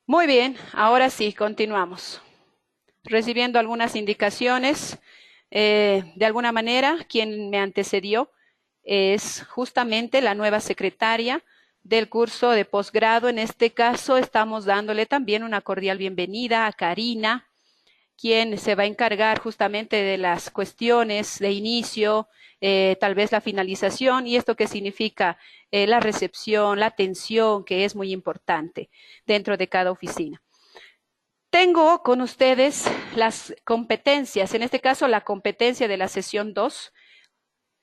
Muy bien, ahora sí, continuamos. Recibiendo algunas indicaciones, de alguna manera, quien me antecedió es justamente la nueva secretaria del curso de posgrado. En este caso, estamos dándole también una cordial bienvenida a Karina, quien se va a encargar justamente de las cuestiones de inicio, tal vez la finalización, y esto que significa la recepción, la atención, que es muy importante dentro de cada oficina. Tengo con ustedes las competencias, en este caso la competencia de la sesión 2,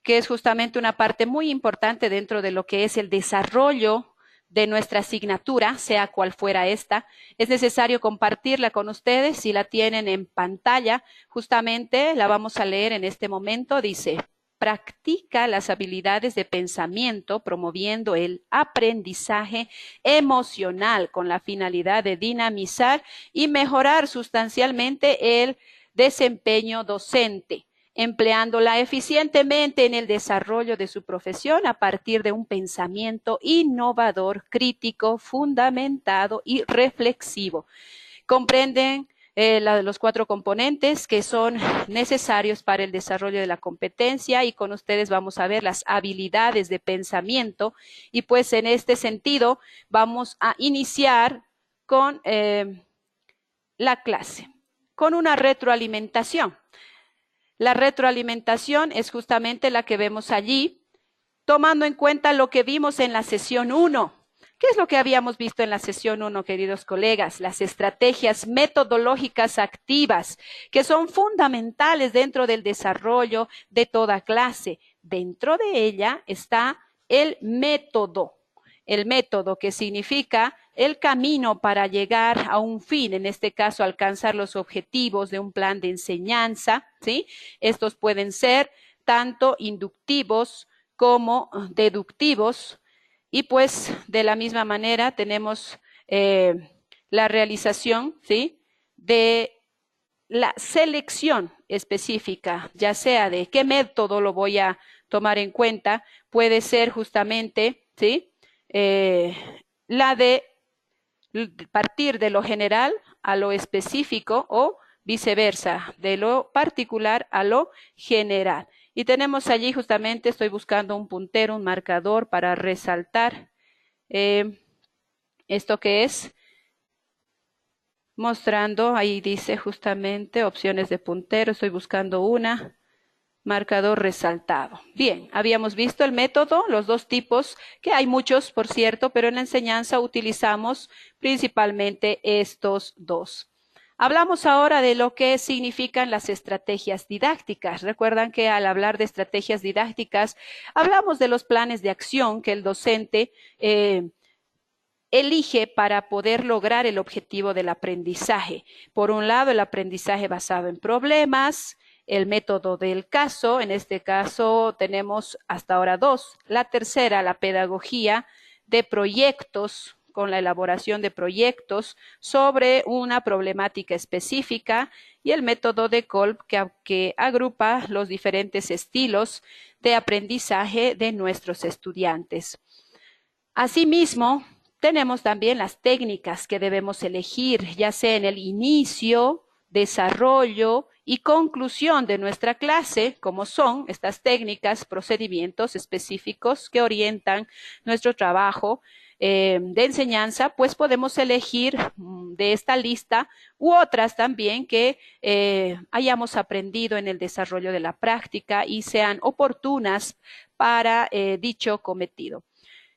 que es justamente una parte muy importante dentro de lo que es el desarrollo de nuestra asignatura, sea cual fuera esta. Es necesario compartirla con ustedes. Si la tienen en pantalla, justamente la vamos a leer en este momento. Dice: practica las habilidades de pensamiento promoviendo el aprendizaje emocional con la finalidad de dinamizar y mejorar sustancialmente el desempeño docente, empleándola eficientemente en el desarrollo de su profesión a partir de un pensamiento innovador, crítico, fundamentado y reflexivo. Comprenden los 4 componentes que son necesarios para el desarrollo de la competencia, y con ustedes vamos a ver las habilidades de pensamiento, y pues en este sentido vamos a iniciar con la clase, con una retroalimentación. La retroalimentación es justamente la que vemos allí, tomando en cuenta lo que vimos en la sesión 1. ¿Qué es lo que habíamos visto en la sesión 1, queridos colegas? Las estrategias metodológicas activas, que son fundamentales dentro del desarrollo de toda clase. Dentro de ella está el método que significa el camino para llegar a un fin, en este caso alcanzar los objetivos de un plan de enseñanza, ¿sí? Estos pueden ser tanto inductivos como deductivos, y pues de la misma manera tenemos la realización, ¿sí?, de la selección específica, ya sea de qué método lo voy a tomar en cuenta. Puede ser justamente, ¿sí?, la de partir de lo general a lo específico, o viceversa, de lo particular a lo general. Y tenemos allí justamente, estoy buscando un puntero, un marcador para resaltar esto que es, mostrando, ahí dice justamente opciones de puntero, estoy buscando una, marcador resaltado. Bien, habíamos visto el método, los dos tipos, que hay muchos, por cierto, pero en la enseñanza utilizamos principalmente estos dos. Hablamos ahora de lo que significan las estrategias didácticas. Recuerdan que al hablar de estrategias didácticas, hablamos de los planes de acción que el docente elige para poder lograr el objetivo del aprendizaje. Por un lado, el aprendizaje basado en problemas, el método del caso, en este caso tenemos hasta ahora 2. La tercera, la pedagogía de proyectos, con la elaboración de proyectos sobre una problemática específica, y el método de Kolb, que agrupa los diferentes estilos de aprendizaje de nuestros estudiantes. Asimismo, tenemos también las técnicas que debemos elegir, ya sea en el inicio, desarrollo y conclusión de nuestra clase, como son estas técnicas, procedimientos específicos que orientan nuestro trabajo de enseñanza. Pues podemos elegir de esta lista u otras también que hayamos aprendido en el desarrollo de la práctica y sean oportunas para dicho cometido.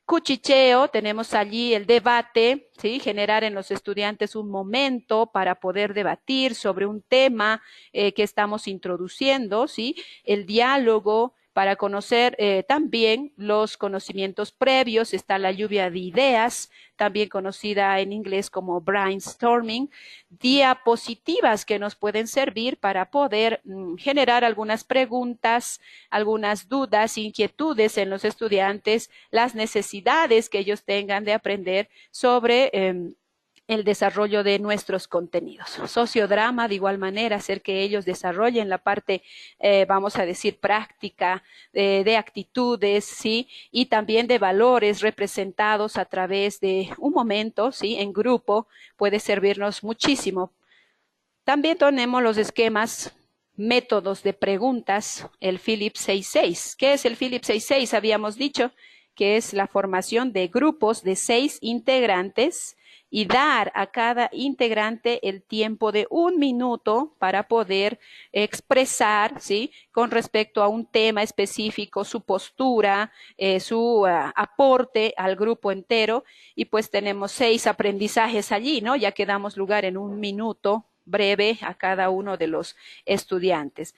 Cuchicheo, tenemos allí el debate, ¿sí?, generar en los estudiantes un momento para poder debatir sobre un tema que estamos introduciendo, ¿sí? El diálogo, para conocer también los conocimientos previos. Está la lluvia de ideas, también conocida en inglés como brainstorming. Diapositivas que nos pueden servir para poder generar algunas preguntas, algunas dudas, inquietudes en los estudiantes, las necesidades que ellos tengan de aprender sobre el desarrollo de nuestros contenidos. Sociodrama, de igual manera, hacer que ellos desarrollen la parte, vamos a decir, práctica, de actitudes, ¿sí? Y también de valores representados a través de un momento, ¿sí? En grupo, puede servirnos muchísimo. También tenemos los esquemas, métodos de preguntas, el Phillips 66. ¿Qué es el Phillips 66? Habíamos dicho que es la formación de grupos de 6 integrantes y dar a cada integrante el tiempo de 1 minuto para poder expresar, ¿sí? Con respecto a un tema específico, su postura, su aporte al grupo entero. Y pues tenemos 6 aprendizajes allí, ¿no? Ya que damos lugar en 1 minuto breve a cada uno de los estudiantes.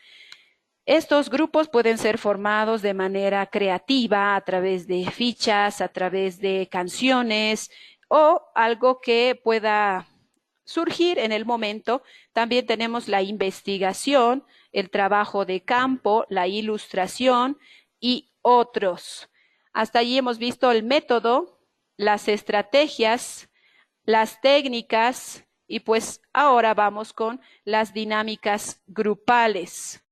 Estos grupos pueden ser formados de manera creativa a través de fichas, a través de canciones o algo que pueda surgir en el momento. También tenemos la investigación, el trabajo de campo, la ilustración y otros. Hasta allí hemos visto el método, las estrategias, las técnicas y pues ahora vamos con las dinámicas grupales.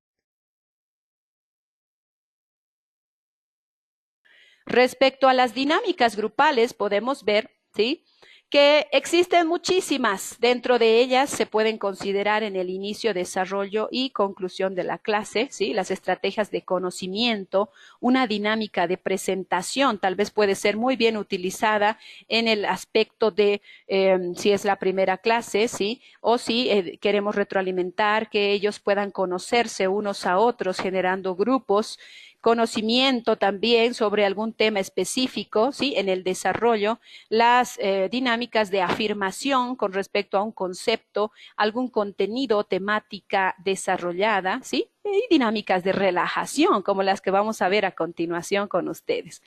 Respecto a las dinámicas grupales, podemos ver, ¿sí?, que existen muchísimas. Dentro de ellas se pueden considerar en el inicio, desarrollo y conclusión de la clase, ¿sí?, las estrategias de conocimiento, una dinámica de presentación, tal vez puede ser muy bien utilizada en el aspecto de si es la primera clase, ¿sí?, o si queremos retroalimentar, que ellos puedan conocerse unos a otros generando grupos. Conocimiento también sobre algún tema específico, ¿sí?, en el desarrollo, las dinámicas de afirmación con respecto a un concepto, algún contenido, temática desarrollada, ¿sí?, y dinámicas de relajación, como las que vamos a ver a continuación con ustedes.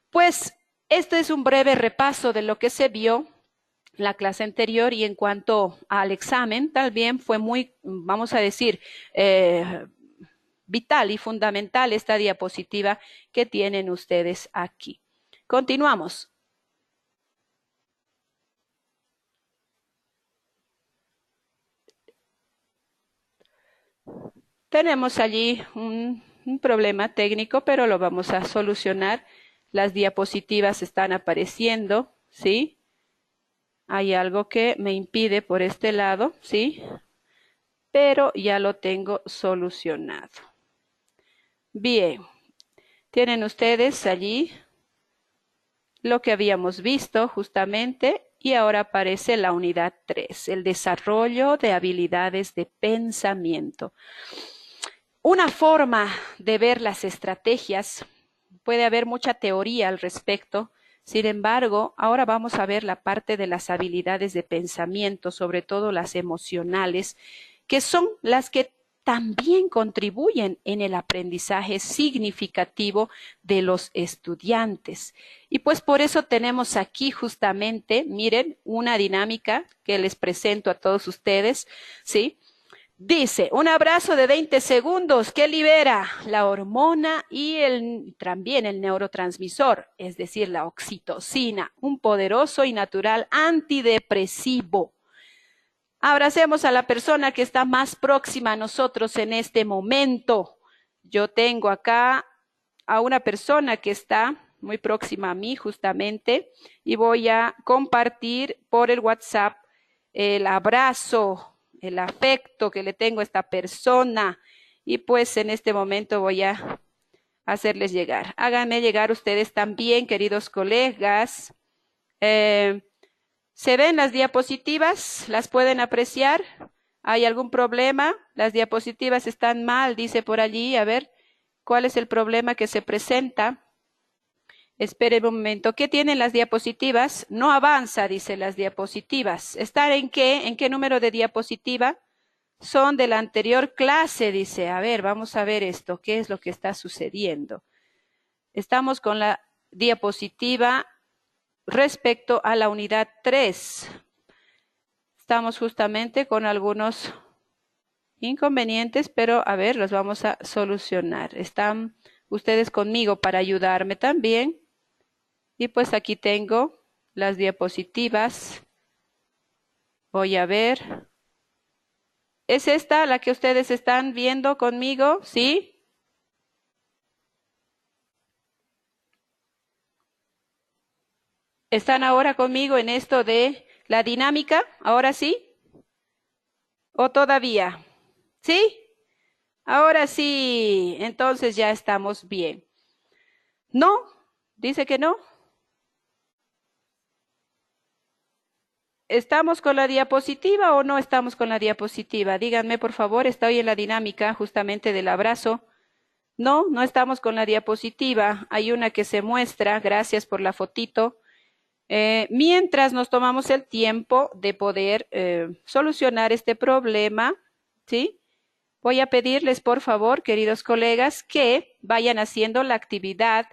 Pues, este es un breve repaso de lo que se vio la clase anterior y en cuanto al examen, también fue muy, vamos a decir, vital y fundamental esta diapositiva que tienen ustedes aquí. Continuamos. Tenemos allí un problema técnico, pero lo vamos a solucionar. Las diapositivas están apareciendo, ¿sí? Hay algo que me impide por este lado, ¿sí? Pero ya lo tengo solucionado. Bien, tienen ustedes allí lo que habíamos visto justamente y ahora aparece la unidad 3, el desarrollo de habilidades de pensamiento. Una forma de ver las estrategias, puede haber mucha teoría al respecto, sin embargo, ahora vamos a ver la parte de las habilidades de pensamiento, sobre todo las emocionales, que son las que también contribuyen en el aprendizaje significativo de los estudiantes. Y pues por eso tenemos aquí justamente, miren, una dinámica que les presento a todos ustedes, ¿sí? Dice, un abrazo de 20 segundos que libera la hormona y también el neurotransmisor, es decir, la oxitocina, un poderoso y natural antidepresivo. Abracemos a la persona que está más próxima a nosotros en este momento. Yo tengo acá a una persona que está muy próxima a mí justamente y voy a compartir por el WhatsApp el abrazo, el afecto que le tengo a esta persona y pues en este momento voy a hacerles llegar. Háganme llegar ustedes también, queridos colegas. ¿Se ven las diapositivas? ¿Las pueden apreciar? ¿Hay algún problema? Las diapositivas están mal, dice por allí. A ver, ¿cuál es el problema que se presenta? Esperen un momento. ¿Qué tienen las diapositivas? No avanza, dice las diapositivas. ¿Están en qué? ¿En qué número de diapositiva? Son de la anterior clase, dice. A ver, vamos a ver esto. ¿Qué es lo que está sucediendo? Estamos con la diapositiva respecto a la unidad 3. Estamos justamente con algunos inconvenientes, pero a ver, los vamos a solucionar. Están ustedes conmigo para ayudarme también. Y pues aquí tengo las diapositivas Voy a ver. ¿Es esta la que ustedes están viendo conmigo? ¿Sí? ¿Están ahora conmigo en esto de la dinámica? ¿Ahora sí? ¿O todavía? ¿Sí? Ahora sí. Entonces ya estamos bien. ¿No? ¿Dice que no? ¿Estamos con la diapositiva o no estamos con la diapositiva? Díganme, por favor, estoy en la dinámica justamente del abrazo. No, no estamos con la diapositiva. Hay una que se muestra, gracias por la fotito. Mientras nos tomamos el tiempo de poder solucionar este problema, ¿sí? Voy a pedirles, por favor, queridos colegas, que vayan haciendo la actividad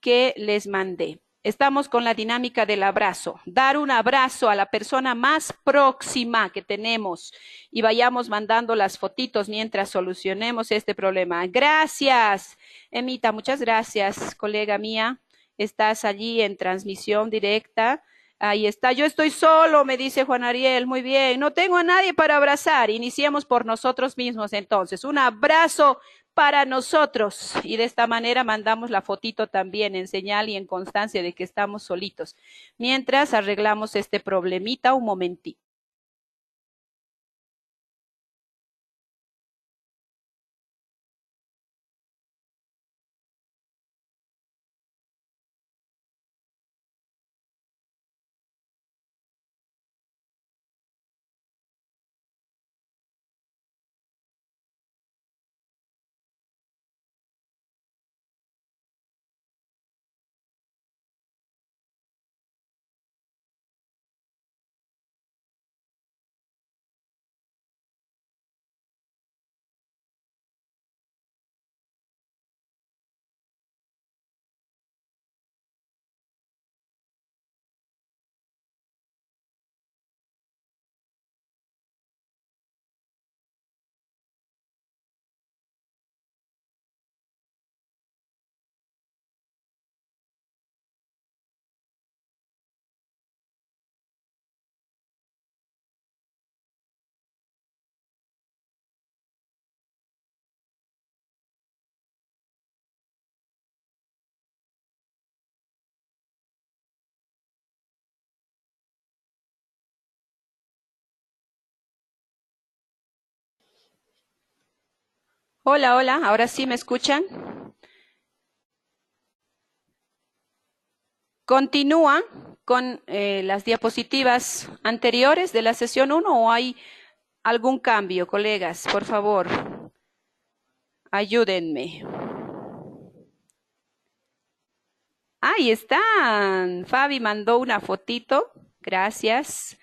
que les mandé. Estamos con la dinámica del abrazo. Dar un abrazo a la persona más próxima que tenemos y vayamos mandando las fotitos mientras solucionemos este problema. Gracias, Emita, muchas gracias, colega mía. Estás allí en transmisión directa. Ahí está, yo estoy solo, me dice Juan Ariel, muy bien, no tengo a nadie para abrazar, iniciemos por nosotros mismos entonces, un abrazo para nosotros y de esta manera mandamos la fotito también en señal y en constancia de que estamos solitos, mientras arreglamos este problemita un momentito. Hola, hola, ahora sí me escuchan. Continúa con las diapositivas anteriores de la sesión 1 o hay algún cambio, colegas, por favor, ayúdenme. Ahí están. Fabi mandó una fotito. Gracias.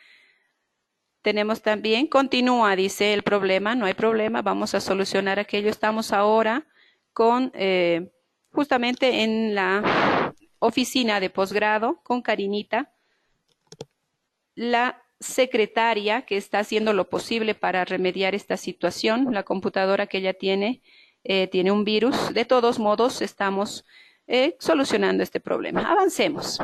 Tenemos también, continúa, dice el problema, no hay problema, vamos a solucionar aquello. Estamos ahora con, justamente en la oficina de posgrado, con Karinita, la secretaria que está haciendo lo posible para remediar esta situación. La computadora que ella tiene un virus. De todos modos, estamos solucionando este problema. Avancemos.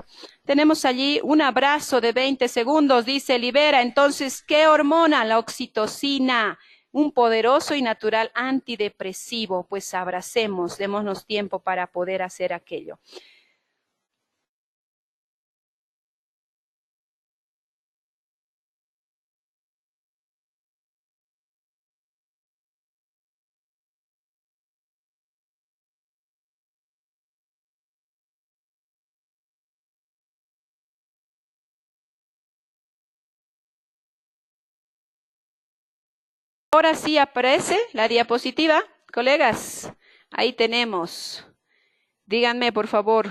Tenemos allí un abrazo de 20 segundos, dice Libera. Entonces, ¿qué hormona? La oxitocina, un poderoso y natural antidepresivo. Pues abracemos, démonos tiempo para poder hacer aquello. Ahora sí aparece la diapositiva, colegas. Ahí tenemos. Díganme, por favor,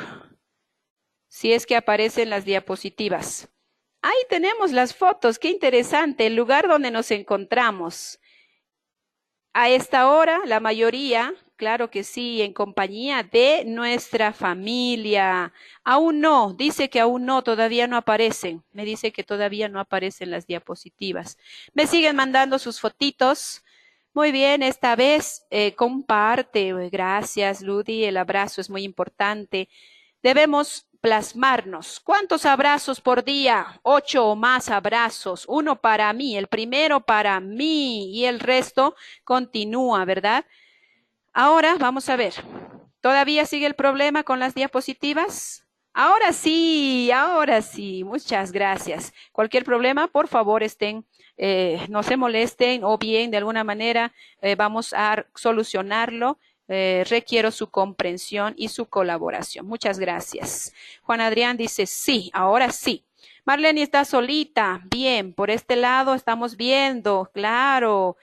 si es que aparecen las diapositivas. Ahí tenemos las fotos, qué interesante, el lugar donde nos encontramos. A esta hora, la mayoría, claro que sí, en compañía de nuestra familia. Aún no, dice que aún no, todavía no aparecen. Me dice que todavía no aparecen las diapositivas. Me siguen mandando sus fotitos. Muy bien, esta vez comparte. Gracias, Ludi, el abrazo es muy importante. Debemos plasmarnos. ¿Cuántos abrazos por día? 8 o más abrazos. Uno para mí, el primero para mí y el resto continúa, ¿verdad? Ahora vamos a ver. ¿Todavía sigue el problema con las diapositivas? Ahora sí, ahora sí. Muchas gracias. Cualquier problema, por favor, no se molesten o bien de alguna manera vamos a solucionarlo. Requiero su comprensión y su colaboración. Muchas gracias. Juan Adrián dice sí, ahora sí. Marlene está solita. Bien, por este lado estamos viendo, claro.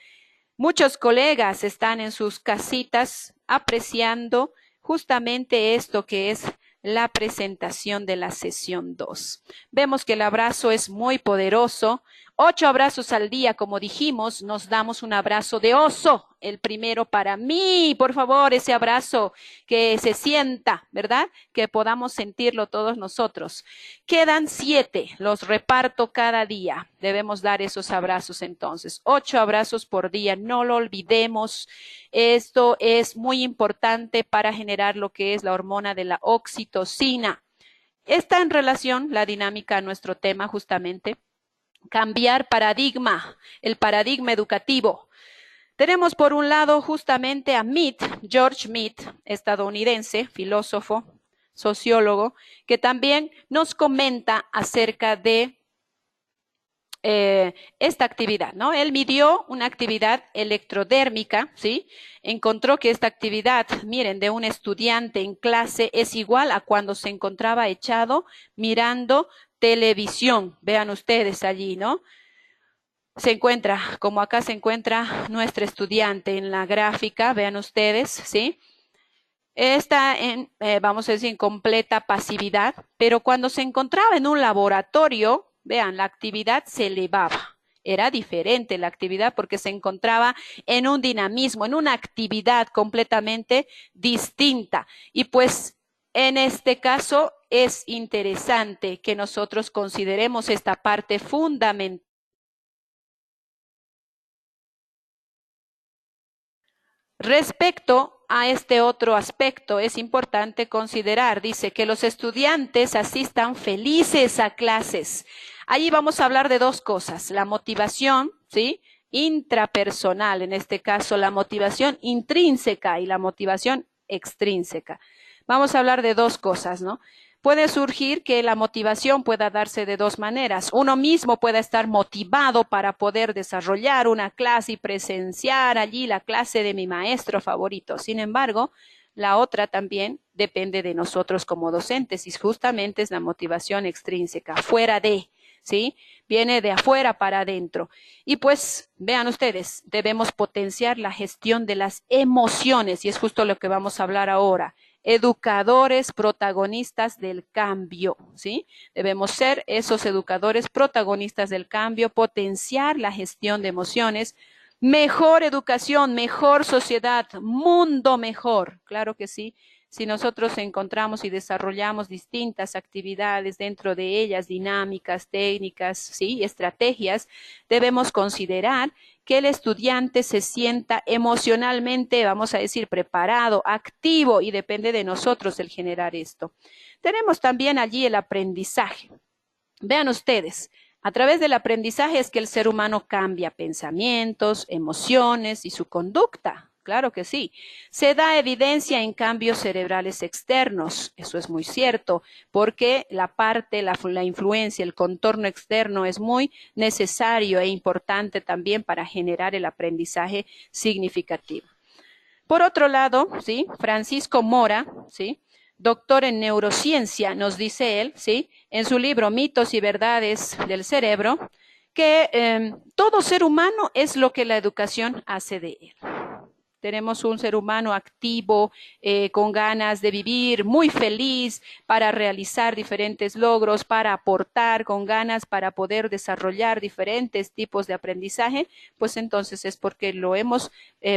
Muchos colegas están en sus casitas apreciando justamente esto que es la presentación de la sesión 2. Vemos que el abrazo es muy poderoso. 8 abrazos al día, como dijimos, nos damos un abrazo de oso. El primero para mí, por favor, ese abrazo que se sienta, ¿verdad? Que podamos sentirlo todos nosotros. Quedan 7, los reparto cada día. Debemos dar esos abrazos entonces. 8 abrazos por día, no lo olvidemos. Esto es muy importante para generar lo que es la hormona de la oxitocina. Está en relación la dinámica a nuestro tema justamente. Cambiar paradigma, el paradigma educativo. Tenemos por un lado justamente a Mead, George Mead, estadounidense, filósofo, sociólogo, que también nos comenta acerca de esta actividad, ¿no? Él midió una actividad electrodérmica, ¿sí? Encontró que esta actividad, miren, de un estudiante en clase es igual a cuando se encontraba echado mirando televisión. Vean ustedes allí, ¿no? Se encuentra, como acá se encuentra nuestra estudiante en la gráfica, vean ustedes, ¿sí? Está en, vamos a decir, en completa pasividad, pero cuando se encontraba en un laboratorio, vean, la actividad se elevaba. Era diferente la actividad porque se encontraba en un dinamismo, en una actividad completamente distinta. Y pues en este caso es interesante que nosotros consideremos esta parte fundamental. Respecto a este otro aspecto, es importante considerar, dice, que los estudiantes asistan felices a clases. Ahí vamos a hablar de dos cosas, la motivación, ¿sí? Intrapersonal, en este caso la motivación intrínseca y la motivación extrínseca. Vamos a hablar de dos cosas, ¿no? Puede surgir que la motivación pueda darse de dos maneras. Uno mismo pueda estar motivado para poder desarrollar una clase y presenciar allí la clase de mi maestro favorito. Sin embargo, la otra también depende de nosotros como docentes y justamente es la motivación extrínseca, fuera de, ¿sí? Viene de afuera para adentro. Y pues, vean ustedes, debemos potenciar la gestión de las emociones y es justo lo que vamos a hablar ahora. Educadores protagonistas del cambio, ¿sí? Debemos ser esos educadores protagonistas del cambio, potenciar la gestión de emociones, mejor educación, mejor sociedad, mundo mejor, claro que sí. Si nosotros encontramos y desarrollamos distintas actividades dentro de ellas, dinámicas, técnicas, ¿sí? Estrategias, debemos considerar que el estudiante se sienta emocionalmente, vamos a decir, preparado, activo y depende de nosotros el generar esto. Tenemos también allí el aprendizaje. Vean ustedes, a través del aprendizaje es que el ser humano cambia pensamientos, emociones y su conducta. Claro que sí. Se da evidencia en cambios cerebrales externos. Eso es muy cierto, porque la influencia, el contorno externo es muy necesario e importante también para generar el aprendizaje significativo. Por otro lado, ¿sí? Francisco Mora, ¿sí? Doctor en neurociencia, nos dice él, ¿sí? En su libro Mitos y Verdades del Cerebro, que todo ser humano es lo que la educación hace de él. Tenemos un ser humano activo, con ganas de vivir, muy feliz para realizar diferentes logros, para aportar, con ganas para poder desarrollar diferentes tipos de aprendizaje, pues entonces es porque lo hemos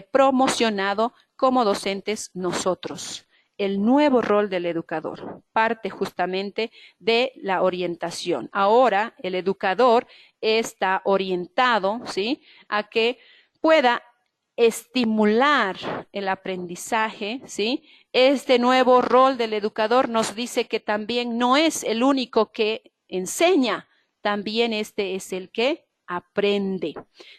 promocionado como docentes nosotros. El nuevo rol del educador parte justamente de la orientación. Ahora el educador está orientado, ¿sí?, a que pueda estimular el aprendizaje, ¿sí?, Este nuevo rol del educador nos dice que también no es el único que enseña, también este es el que aprende.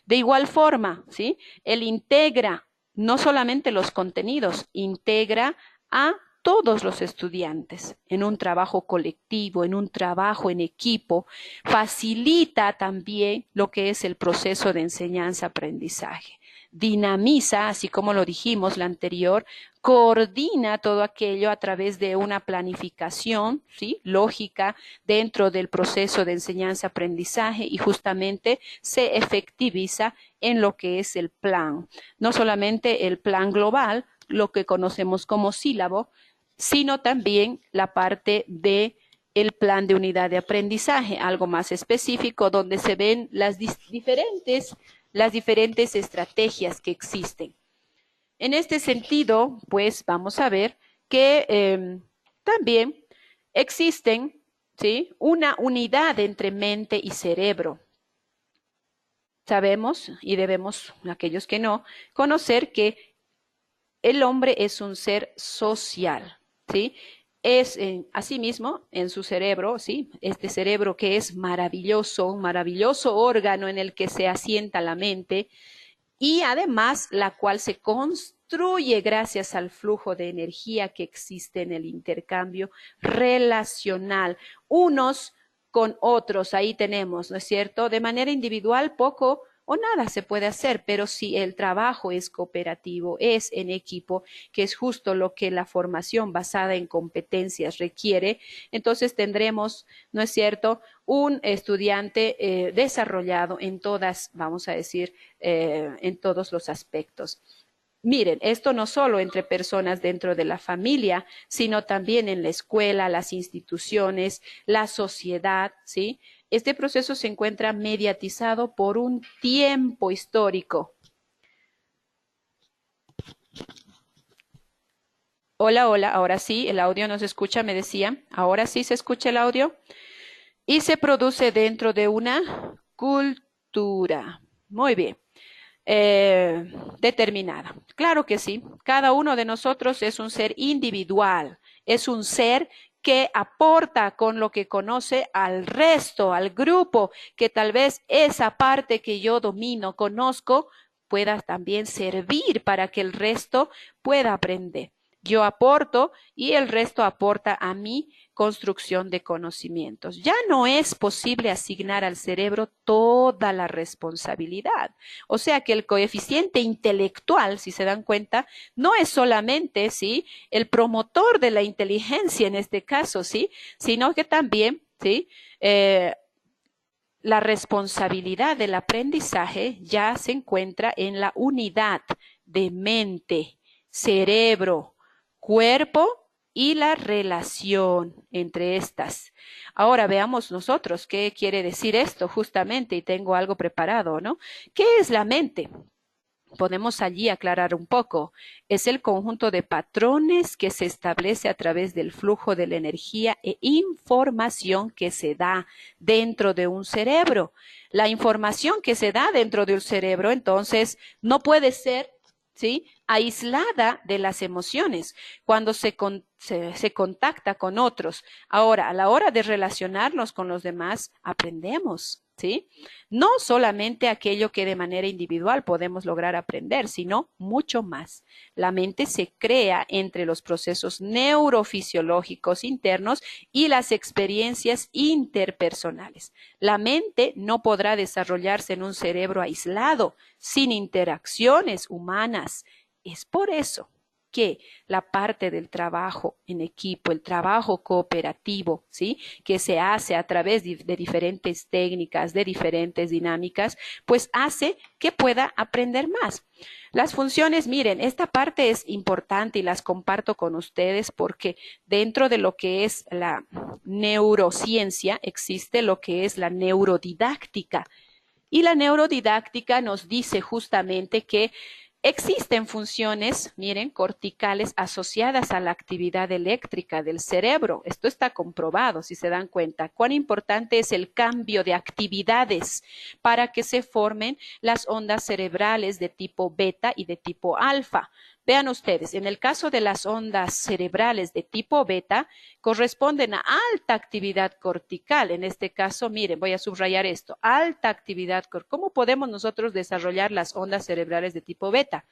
De igual forma, ¿sí? Él integra no solamente los contenidos, integra a todos los estudiantes en un trabajo colectivo, en un trabajo en equipo, facilita también lo que es el proceso de enseñanza-aprendizaje. Dinamiza, así como lo dijimos la anterior, coordina todo aquello a través de una planificación, ¿sí? Lógica dentro del proceso de enseñanza-aprendizaje y justamente se efectiviza en lo que es el plan. No solamente el plan global, lo que conocemos como sílabo, sino también la parte de el plan de unidad de aprendizaje, algo más específico, donde se ven las diferentes estrategias que existen. En este sentido, pues vamos a ver que también existen, ¿sí?, una unidad entre mente y cerebro. Sabemos y debemos, aquellos que no, conocer que el hombre es un ser social, ¿sí? Es asimismo en su cerebro, ¿sí? Este cerebro que es maravilloso, un maravilloso órgano en el que se asienta la mente y además la cual se construye gracias al flujo de energía que existe en el intercambio relacional, unos con otros. Ahí tenemos, ¿no es cierto? De manera individual, poco o nada se puede hacer, pero si el trabajo es cooperativo, es en equipo, que es justo lo que la formación basada en competencias requiere, entonces tendremos, ¿no es cierto?, un estudiante desarrollado en todas, vamos a decir, en todos los aspectos. Miren, esto no solo entre personas dentro de la familia, sino también en la escuela, las instituciones, la sociedad, ¿sí? Este proceso se encuentra mediatizado por un tiempo histórico. Hola, hola, ahora sí, el audio no se escucha, me decía. Ahora sí se escucha el audio. Y se produce dentro de una cultura. Muy bien. Determinada. Claro que sí, cada uno de nosotros es un ser individual, es un ser que aporta con lo que conoce al resto, al grupo, que tal vez esa parte que yo domino, conozco, pueda también servir para que el resto pueda aprender. Yo aporto y el resto aporta a mi construcción de conocimientos. Ya no es posible asignar al cerebro toda la responsabilidad. O sea que el coeficiente intelectual, si se dan cuenta, no es solamente, ¿sí?, el promotor de la inteligencia en este caso, ¿sí?, sino que también, ¿sí?, la responsabilidad del aprendizaje ya se encuentra en la unidad de mente, cerebro, cuerpo y la relación entre estas. Ahora veamos nosotros qué quiere decir esto justamente y tengo algo preparado, ¿no? ¿Qué es la mente? Podemos allí aclarar un poco. Es el conjunto de patrones que se establece a través del flujo de la energía e información que se da dentro de un cerebro. La información que se da dentro de un cerebro, entonces, no puede ser, ¿sí?, aislada de las emociones cuando se contacta con otros. Ahora, a la hora de relacionarnos con los demás, aprendemos, ¿sí? No solamente aquello que de manera individual podemos lograr aprender, sino mucho más. La mente se crea entre los procesos neurofisiológicos internos y las experiencias interpersonales. La mente no podrá desarrollarse en un cerebro aislado, sin interacciones humanas. Es por eso que la parte del trabajo en equipo, el trabajo cooperativo, ¿sí?, que se hace a través de diferentes técnicas, de diferentes dinámicas, pues hace que pueda aprender más. Las funciones, miren, esta parte es importante y las comparto con ustedes porque dentro de lo que es la neurociencia existe lo que es la neurodidáctica. Y la neurodidáctica nos dice justamente que existen funciones, miren, corticales asociadas a la actividad eléctrica del cerebro. Esto está comprobado, si se dan cuenta. Cuán importante es el cambio de actividades para que se formen las ondas cerebrales de tipo beta y de tipo alfa. Vean ustedes, en el caso de las ondas cerebrales de tipo beta, corresponden a alta actividad cortical. En este caso, miren, voy a subrayar esto, alta actividad cortical. ¿Cómo podemos nosotros desarrollar las ondas cerebrales de tipo beta?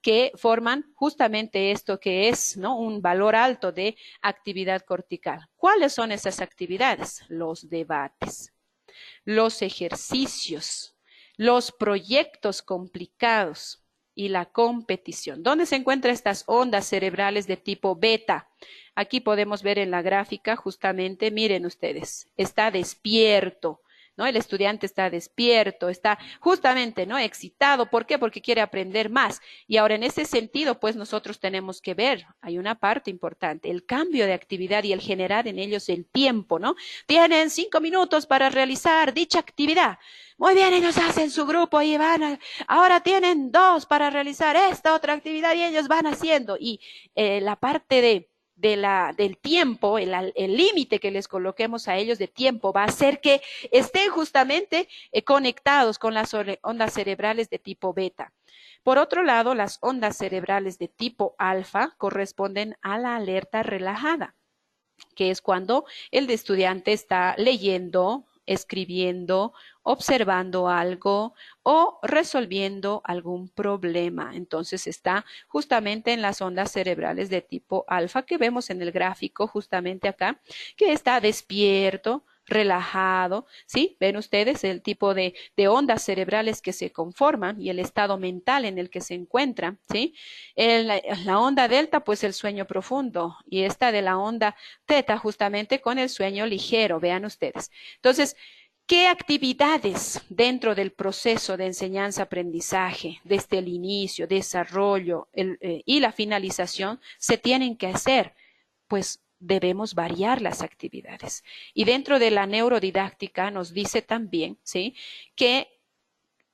Que forman justamente esto que es, ¿no?, un valor alto de actividad cortical. ¿Cuáles son esas actividades? Los debates, los ejercicios, los proyectos complicados y la competición. ¿Dónde se encuentran estas ondas cerebrales de tipo beta? Aquí podemos ver en la gráfica justamente, miren ustedes, está despierto, ¿no? El estudiante está despierto, está justamente, ¿no?, excitado. ¿Por qué? Porque quiere aprender más. Y ahora en ese sentido, pues nosotros tenemos que ver, hay una parte importante, el cambio de actividad y el generar en ellos el tiempo, ¿no? Tienen 5 minutos para realizar dicha actividad. Muy bien, ellos hacen su grupo y ahora tienen 2 para realizar esta otra actividad y ellos van haciendo. Y la parte del tiempo, el límite que les coloquemos a ellos de tiempo va a hacer que estén justamente conectados con las ondas cerebrales de tipo beta. Por otro lado, las ondas cerebrales de tipo alfa corresponden a la alerta relajada, que es cuando el estudiante está leyendo, escribiendo, observando algo o resolviendo algún problema. Entonces está justamente en las ondas cerebrales de tipo alfa que vemos en el gráfico justamente acá, que está despierto, relajado, ¿sí? Ven ustedes el tipo de ondas cerebrales que se conforman y el estado mental en el que se encuentran, ¿sí? La onda delta, pues el sueño profundo, y esta de la onda teta justamente con el sueño ligero, vean ustedes. Entonces, ¿qué actividades dentro del proceso de enseñanza-aprendizaje, desde el inicio, desarrollo y la finalización, se tienen que hacer? Pues debemos variar las actividades. Y dentro de la neurodidáctica nos dice también, ¿sí?, que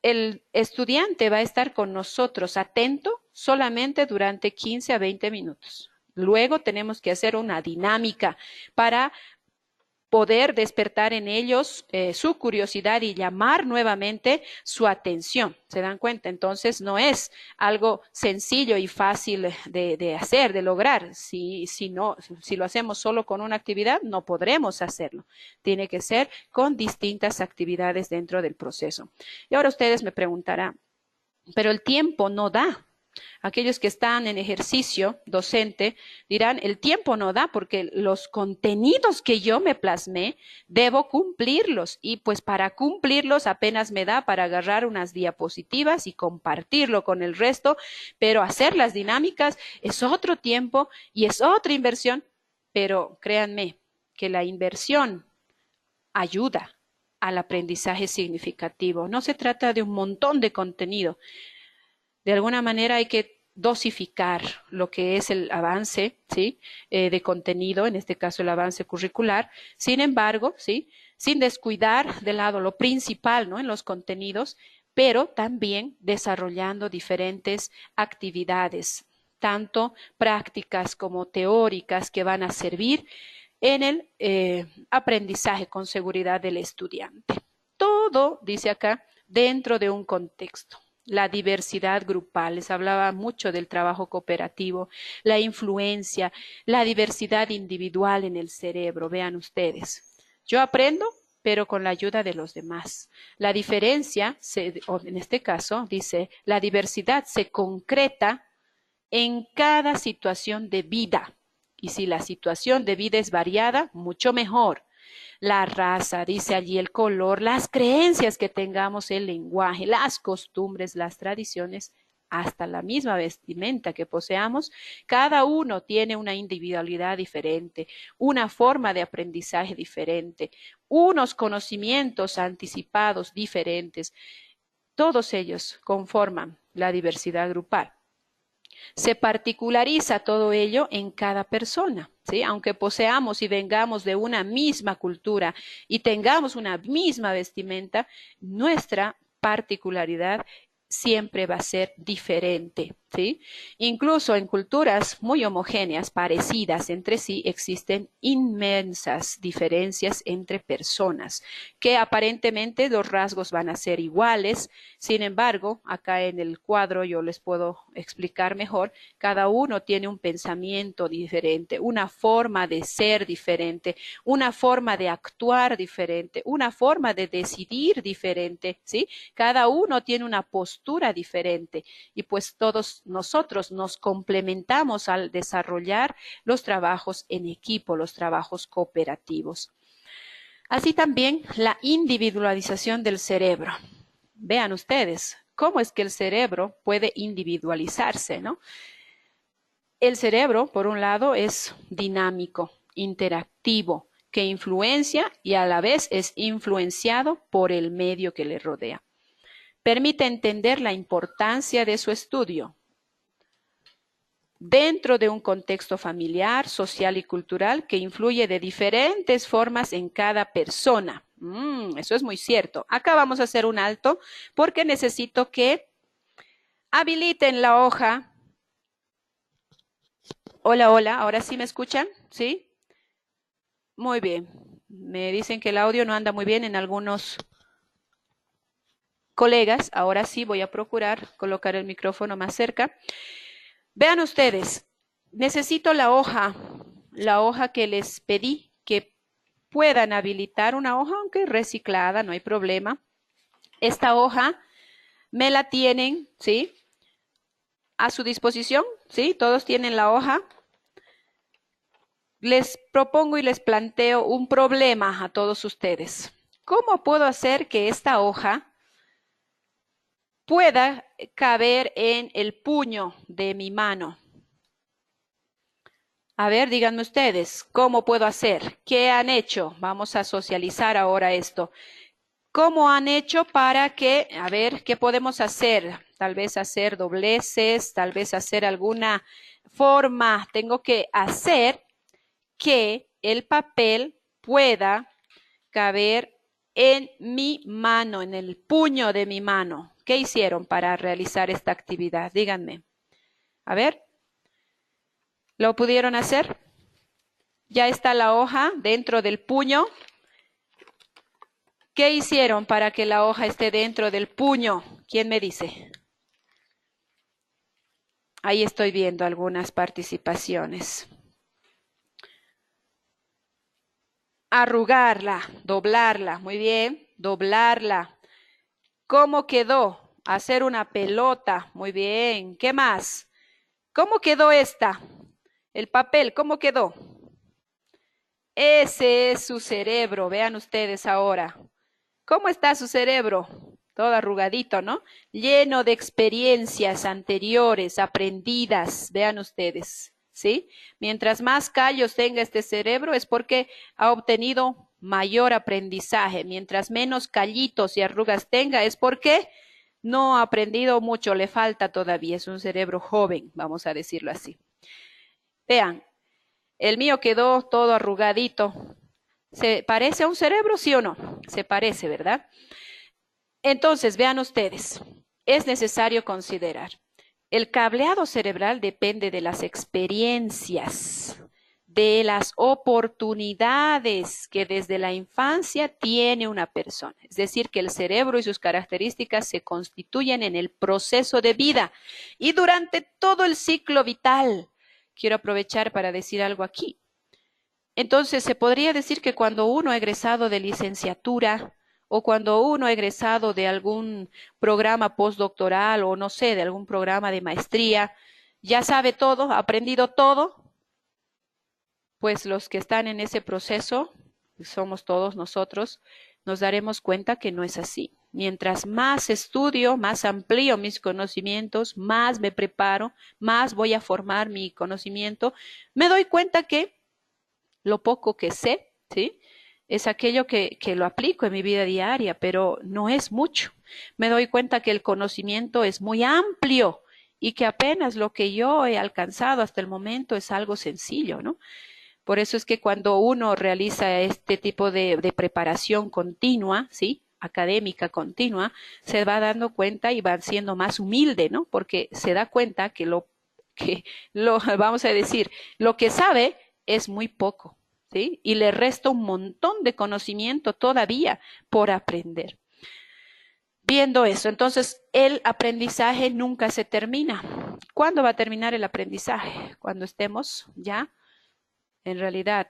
el estudiante va a estar con nosotros atento solamente durante 15 a 20 minutos. Luego tenemos que hacer una dinámica para poder despertar en ellos su curiosidad y llamar nuevamente su atención. ¿Se dan cuenta? Entonces no es algo sencillo y fácil de hacer, de lograr. Si lo hacemos solo con una actividad, no podremos hacerlo. Tiene que ser con distintas actividades dentro del proceso. Y ahora ustedes me preguntarán, pero el tiempo no da. Aquellos que están en ejercicio docente dirán, el tiempo no da porque los contenidos que yo me plasmé, debo cumplirlos y pues para cumplirlos apenas me da para agarrar unas diapositivas y compartirlo con el resto, pero hacer las dinámicas es otro tiempo y es otra inversión, pero créanme que la inversión ayuda al aprendizaje significativo. No se trata de un montón de contenido. De alguna manera hay que dosificar lo que es el avance, ¿sí?, de contenido, en este caso el avance curricular. Sin embargo, ¿sí?, sin descuidar de lado lo principal, ¿no?, en los contenidos, pero también desarrollando diferentes actividades, tanto prácticas como teóricas, que van a servir en el aprendizaje con seguridad del estudiante. Todo, dice acá, dentro de un contexto. La diversidad grupal, les hablaba mucho del trabajo cooperativo, la influencia, la diversidad individual en el cerebro, vean ustedes. Yo aprendo, pero con la ayuda de los demás. La diferencia, en este caso, dice, la diversidad se concreta en cada situación de vida. Y si la situación de vida es variada, mucho mejor. La raza, dice allí, el color, las creencias que tengamos, el lenguaje, las costumbres, las tradiciones, hasta la misma vestimenta que poseamos, cada uno tiene una individualidad diferente, una forma de aprendizaje diferente, unos conocimientos anticipados diferentes. Todos ellos conforman la diversidad grupal. Se particulariza todo ello en cada persona, ¿sí? Aunque poseamos y vengamos de una misma cultura y tengamos una misma vestimenta, nuestra particularidad siempre va a ser diferente, ¿sí? Incluso en culturas muy homogéneas, parecidas entre sí, existen inmensas diferencias entre personas, que aparentemente los rasgos van a ser iguales. Sin embargo, acá en el cuadro yo les puedo explicar mejor, cada uno tiene un pensamiento diferente, una forma de ser diferente, una forma de actuar diferente, una forma de decidir diferente, ¿sí? Cada uno tiene una postura diferente y pues todos nosotros nos complementamos al desarrollar los trabajos en equipo, los trabajos cooperativos. Así también la individualización del cerebro. Vean ustedes cómo es que el cerebro puede individualizarse, ¿no? El cerebro, por un lado, es dinámico, interactivo, que influencia y a la vez es influenciado por el medio que le rodea. Permite entender la importancia de su estudio dentro de un contexto familiar, social y cultural que influye de diferentes formas en cada persona. Eso es muy cierto. Acá vamos a hacer un alto porque necesito que habiliten la hoja. Hola, hola, ¿ahora sí me escuchan? ¿Sí? Muy bien. Me dicen que el audio no anda muy bien en algunos colegas. Ahora sí voy a procurar colocar el micrófono más cerca. Vean ustedes, necesito la hoja que les pedí, que puedan habilitar una hoja, aunque reciclada, no hay problema. Esta hoja me la tienen, ¿sí? A su disposición, ¿sí? Todos tienen la hoja. Les propongo y les planteo un problema a todos ustedes. ¿Cómo puedo hacer que esta hoja pueda caber en el puño de mi mano? A ver, díganme ustedes, ¿cómo puedo hacer? ¿Qué han hecho? Vamos a socializar ahora esto. ¿Cómo han hecho para que, a ver, qué podemos hacer? Tal vez hacer dobleces, tal vez hacer alguna forma. Tengo que hacer que el papel pueda caber en mi mano, en el puño de mi mano. ¿Qué hicieron para realizar esta actividad? Díganme. A ver, ¿lo pudieron hacer? Ya está la hoja dentro del puño. ¿Qué hicieron para que la hoja esté dentro del puño? ¿Quién me dice? Ahí estoy viendo algunas participaciones. Arrugarla, doblarla, muy bien, doblarla. ¿Cómo quedó? Hacer una pelota, muy bien. ¿Qué más? ¿Cómo quedó esta? El papel, ¿cómo quedó? Ese es su cerebro, vean ustedes ahora. ¿Cómo está su cerebro? Todo arrugadito, ¿no? Lleno de experiencias anteriores, aprendidas, vean ustedes, ¿sí? Mientras más callos tenga este cerebro es porque ha obtenido mayor aprendizaje. Mientras menos callitos y arrugas tenga es porque no ha aprendido mucho, le falta todavía. Es un cerebro joven, vamos a decirlo así. Vean, el mío quedó todo arrugadito. ¿Se parece a un cerebro, sí o no? Se parece, ¿verdad? Entonces, vean ustedes, es necesario considerar, el cableado cerebral depende de las experiencias, de las oportunidades que desde la infancia tiene una persona. Es decir, que el cerebro y sus características se constituyen en el proceso de vida y durante todo el ciclo vital. Quiero aprovechar para decir algo aquí. Entonces, se podría decir que cuando uno ha egresado de licenciatura o cuando uno ha egresado de algún programa postdoctoral o no sé, de algún programa de maestría, ya sabe todo, ha aprendido todo, pues los que están en ese proceso, somos todos nosotros, nos daremos cuenta que no es así. Mientras más estudio, más amplío mis conocimientos, más me preparo, más voy a formar mi conocimiento, me doy cuenta que lo poco que sé, ¿sí? Es aquello que lo aplico en mi vida diaria, pero no es mucho. Me doy cuenta que el conocimiento es muy amplio y que apenas lo que yo he alcanzado hasta el momento es algo sencillo, ¿no? Por eso es que cuando uno realiza este tipo de preparación continua, ¿sí? académica continua, se va dando cuenta y va siendo más humilde, ¿no? Porque se da cuenta que vamos a decir, lo que sabe es muy poco, ¿sí? Y le resta un montón de conocimiento todavía por aprender. Viendo eso, entonces el aprendizaje nunca se termina. ¿Cuándo va a terminar el aprendizaje? Cuando estemos ya, en realidad,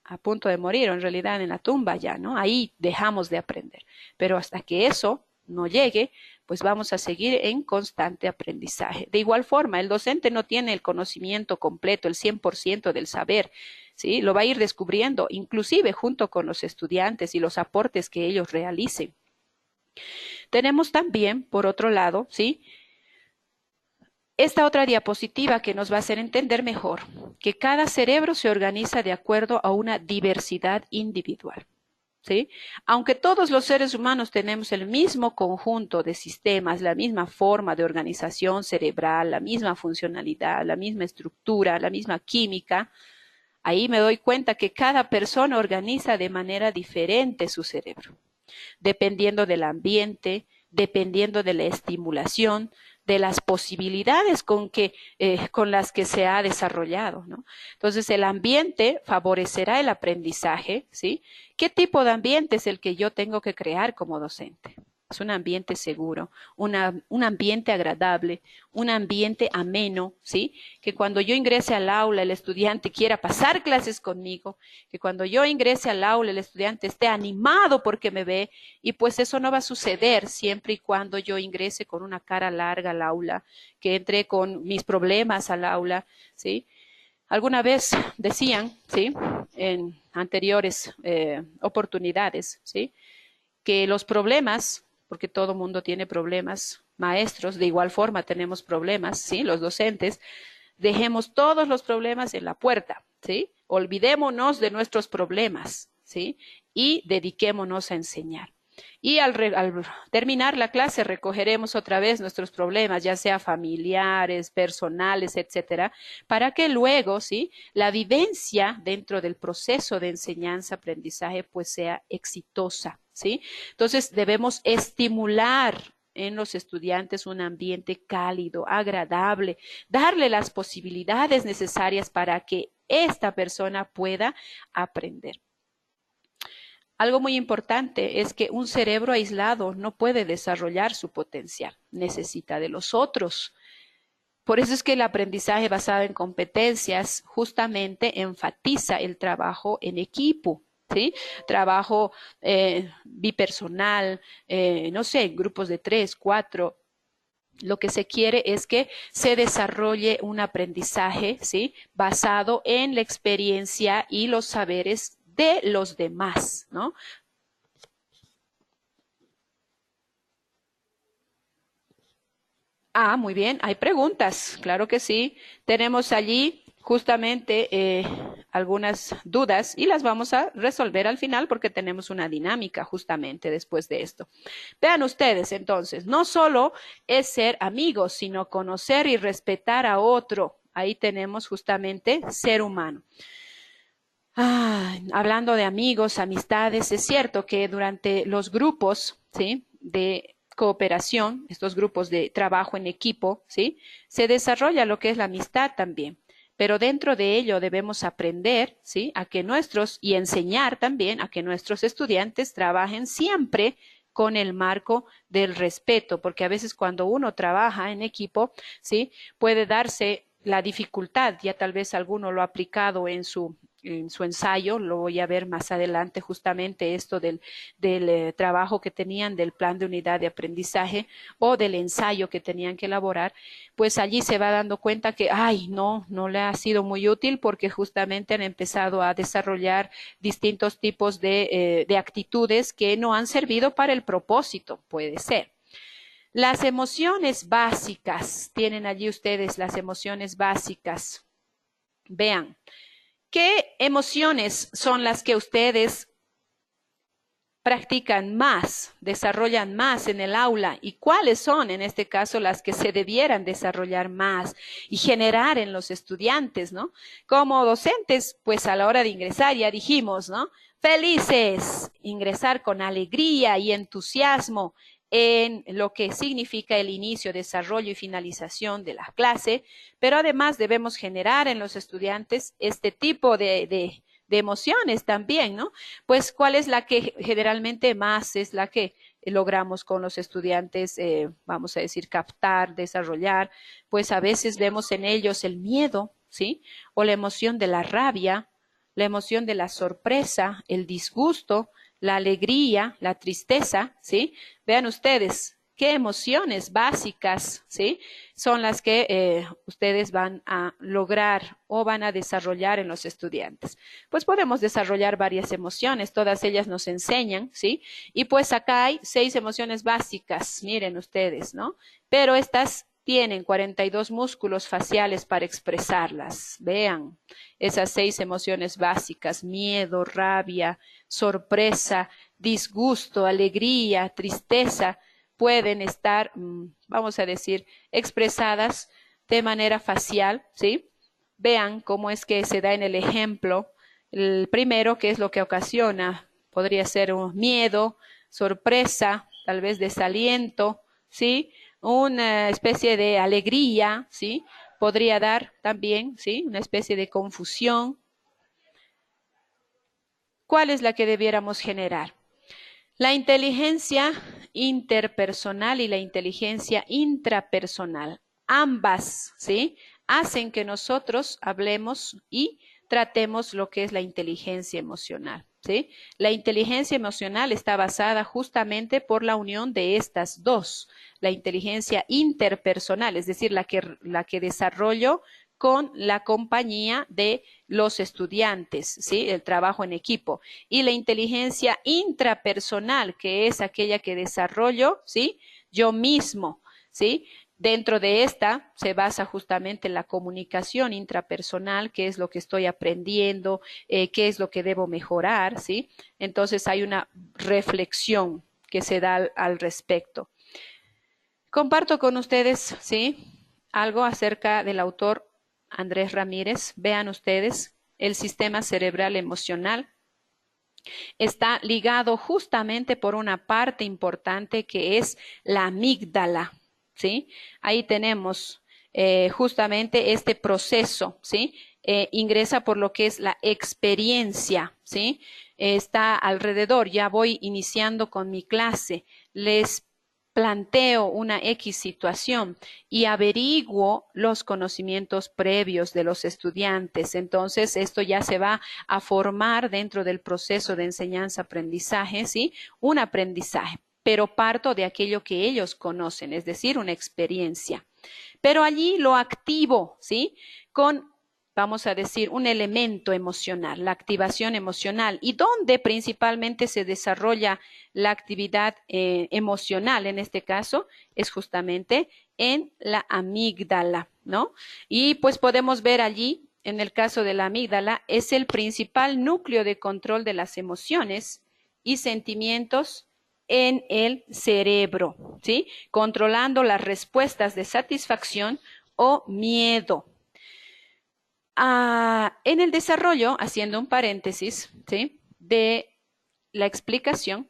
a punto de morir, o en realidad en la tumba ya, ¿no? Ahí dejamos de aprender. Pero hasta que eso no llegue, pues vamos a seguir en constante aprendizaje. De igual forma, el docente no tiene el conocimiento completo, el 100% del saber, ¿sí? Lo va a ir descubriendo, inclusive junto con los estudiantes y los aportes que ellos realicen. Tenemos también, por otro lado, ¿sí?, esta otra diapositiva que nos va a hacer entender mejor que cada cerebro se organiza de acuerdo a una diversidad individual, ¿sí? Aunque todos los seres humanos tenemos el mismo conjunto de sistemas, la misma forma de organización cerebral, la misma funcionalidad, la misma estructura, la misma química, ahí me doy cuenta que cada persona organiza de manera diferente su cerebro, dependiendo del ambiente, dependiendo de la estimulación, de las posibilidades con las que se ha desarrollado, ¿no? Entonces, el ambiente favorecerá el aprendizaje, ¿sí? ¿Qué tipo de ambiente es el que yo tengo que crear como docente? Es un ambiente seguro, un ambiente agradable, un ambiente ameno, ¿sí? Que cuando yo ingrese al aula el estudiante quiera pasar clases conmigo, que cuando yo ingrese al aula el estudiante esté animado porque me ve, y pues eso no va a suceder siempre y cuando yo ingrese con una cara larga al aula, que entre con mis problemas al aula, ¿sí? Alguna vez decían, ¿sí?, en anteriores oportunidades, ¿sí?, que los problemas, porque todo mundo tiene problemas, maestros, de igual forma tenemos problemas, ¿sí?, los docentes, dejemos todos los problemas en la puerta, ¿sí?, olvidémonos de nuestros problemas, ¿sí?, y dediquémonos a enseñar. Y al terminar la clase recogeremos otra vez nuestros problemas, ya sea familiares, personales, etcétera, para que luego, ¿sí?, la vivencia dentro del proceso de enseñanza-aprendizaje pues sea exitosa, ¿sí? Entonces debemos estimular en los estudiantes un ambiente cálido, agradable, darle las posibilidades necesarias para que esta persona pueda aprender. Algo muy importante es que un cerebro aislado no puede desarrollar su potencial, necesita de los otros. Por eso es que el aprendizaje basado en competencias justamente enfatiza el trabajo en equipo, ¿sí? Trabajo bipersonal, no sé, grupos de 3, 4. Lo que se quiere es que se desarrolle un aprendizaje, ¿sí?, basado en la experiencia y los saberes de los demás, ¿no? Ah, muy bien, hay preguntas, claro que sí. Tenemos allí justamente algunas dudas y las vamos a resolver al final porque tenemos una dinámica justamente después de esto. Vean ustedes entonces, no solo es ser amigos, sino conocer y respetar a otro. Ahí tenemos justamente ser humano. Hablando de amigos, amistades, es cierto que durante los grupos, ¿sí?, de cooperación, estos grupos de trabajo en equipo, ¿sí?, se desarrolla lo que es la amistad también. Pero dentro de ello debemos aprender, ¿sí?, y enseñar también a que nuestros estudiantes trabajen siempre con el marco del respeto, porque a veces cuando uno trabaja en equipo, ¿sí?, puede darse la dificultad, ya tal vez alguno lo ha aplicado en su ensayo, lo voy a ver más adelante, justamente esto del trabajo que tenían del plan de unidad de aprendizaje o del ensayo que tenían que elaborar, pues allí se va dando cuenta que, no le ha sido muy útil porque justamente han empezado a desarrollar distintos tipos de actitudes que no han servido para el propósito, puede ser. Las emociones básicas, tienen allí ustedes las emociones básicas. Vean, ¿qué emociones son las que ustedes practican más, desarrollan más en el aula? ¿Y cuáles son, en este caso, las que se debieran desarrollar más y generar en los estudiantes, ¿no? Como docentes, pues a la hora de ingresar, ya dijimos, ¿no?, felices, ingresar con alegría y entusiasmo en lo que significa el inicio, desarrollo y finalización de la clase, pero además debemos generar en los estudiantes este tipo de emociones también, ¿no? Pues, ¿cuál es la que generalmente más es la que logramos con los estudiantes, vamos a decir, captar, desarrollar? Pues a veces vemos en ellos el miedo, ¿sí? O la emoción de la rabia, la emoción de la sorpresa, el disgusto, la alegría, la tristeza, ¿sí? Vean ustedes qué emociones básicas, ¿sí? Son las que ustedes van a lograr o van a desarrollar en los estudiantes. Pues podemos desarrollar varias emociones, todas ellas nos enseñan, ¿sí? Y pues acá hay 6 emociones básicas, miren ustedes, ¿no? Pero estas tienen 42 músculos faciales para expresarlas. Vean esas 6 emociones básicas: miedo, rabia, sorpresa, disgusto, alegría, tristeza, pueden estar, vamos a decir, expresadas de manera facial, ¿sí? Vean cómo es que se da en el ejemplo. El primero, que es lo que ocasiona, podría ser un miedo, sorpresa, tal vez desaliento, ¿sí? Una especie de alegría, ¿sí? Podría dar también, ¿sí? Una especie de confusión. ¿Cuál es la que debiéramos generar? La inteligencia interpersonal y la inteligencia intrapersonal, ambas, ¿sí? Hacen que nosotros hablemos y tratemos lo que es la inteligencia emocional, ¿sí? La inteligencia emocional está basada justamente por la unión de estas dos, la inteligencia interpersonal, es decir, la que desarrollo con la compañía de los estudiantes, ¿sí? El trabajo en equipo. Y la inteligencia intrapersonal, que es aquella que desarrollo, ¿sí? Yo mismo, ¿sí? Dentro de esta se basa justamente en la comunicación intrapersonal, qué es lo que estoy aprendiendo, qué es lo que debo mejorar, ¿sí? Entonces hay una reflexión que se da al respecto. Comparto con ustedes, ¿sí? Algo acerca del autor Andrés Ramírez. Vean ustedes, el sistema cerebral emocional está ligado justamente por una parte importante que es la amígdala, ¿sí? Ahí tenemos justamente este proceso, ¿sí? Ingresa por lo que es la experiencia, ¿sí? Está alrededor, ya voy iniciando con mi clase, les planteo una X situación y averiguo los conocimientos previos de los estudiantes. Entonces, esto ya se va a formar dentro del proceso de enseñanza-aprendizaje, ¿sí? Un aprendizaje, pero parto de aquello que ellos conocen, es decir, una experiencia. Pero allí lo activo, ¿sí? Con, vamos a decir, un elemento emocional, la activación emocional. ¿Y dónde principalmente se desarrolla la actividad emocional? En este caso, es justamente en la amígdala, ¿no? Y pues podemos ver allí, en el caso de la amígdala, es el principal núcleo de control de las emociones y sentimientos en el cerebro, ¿sí? Controlando las respuestas de satisfacción o miedo. En el desarrollo, haciendo un paréntesis, ¿sí? De la explicación,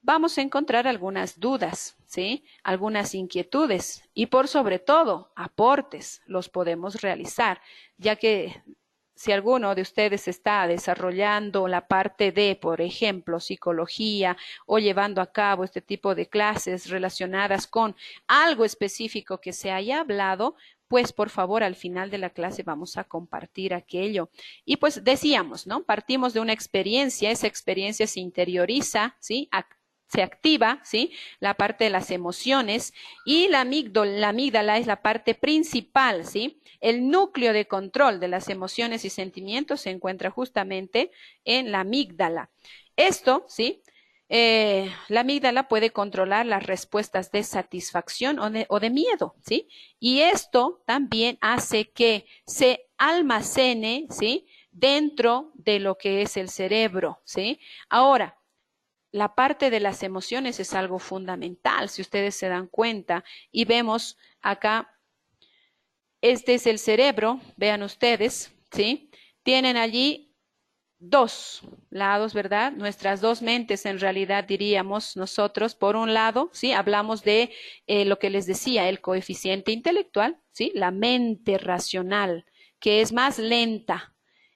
vamos a encontrar algunas dudas, ¿sí? Algunas inquietudes y por sobre todo aportes los podemos realizar, ya que si alguno de ustedes está desarrollando la parte de, por ejemplo, psicología o llevando a cabo este tipo de clases relacionadas con algo específico que se haya hablado, pues por favor al final de la clase vamos a compartir aquello. Y pues decíamos, ¿no? Partimos de una experiencia, esa experiencia se interioriza, ¿sí? Se activa, ¿sí? La parte de las emociones y la amígdala es la parte principal, ¿sí? El núcleo de control de las emociones y sentimientos se encuentra justamente en la amígdala. Esto, ¿sí? La amígdala puede controlar las respuestas de satisfacción o de miedo, ¿sí? Y esto también hace que se almacene, ¿sí? Dentro de lo que es el cerebro, ¿sí? Ahora, la parte de las emociones es algo fundamental, si ustedes se dan cuenta, y vemos acá, este es el cerebro, vean ustedes, ¿sí? Tienen allí dos lados, ¿verdad? Nuestras dos mentes, en realidad diríamos nosotros, por un lado, ¿sí? Hablamos de lo que les decía, el coeficiente intelectual, ¿sí? La mente racional, que es más lenta.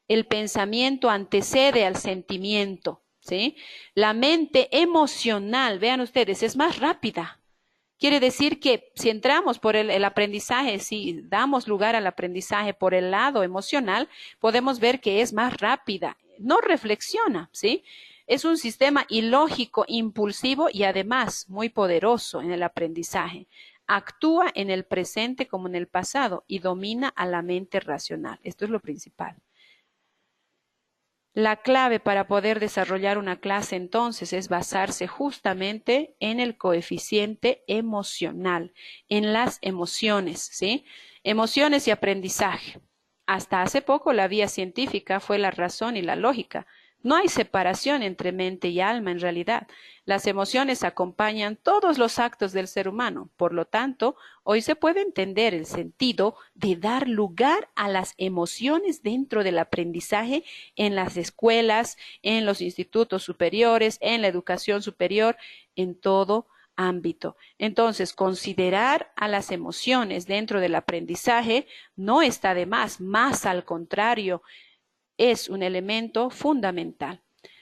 El pensamiento antecede al sentimiento, ¿sí? La mente emocional, vean ustedes, es más rápida. Quiere decir que si entramos por el aprendizaje, si damos lugar al aprendizaje por el lado emocional, podemos ver que es más rápida, no reflexiona, ¿sí? Es un sistema ilógico, impulsivo y además muy poderoso en el aprendizaje. Actúa en el presente como en el pasado y domina a la mente racional. Esto es lo principal. La clave para poder desarrollar una clase entonces es basarse justamente en el coeficiente emocional, en las emociones, ¿sí? Emociones y aprendizaje. Hasta hace poco la vía científica fue la razón y la lógica. No hay separación entre mente y alma en realidad. Las emociones acompañan todos los actos del ser humano. Por lo tanto, hoy se puede entender el sentido de dar lugar a las emociones dentro del aprendizaje en las escuelas, en los institutos superiores, en la educación superior, en todo ámbito. Entonces, considerar a las emociones dentro del aprendizaje no está de más al contrario, es un elemento fundamental.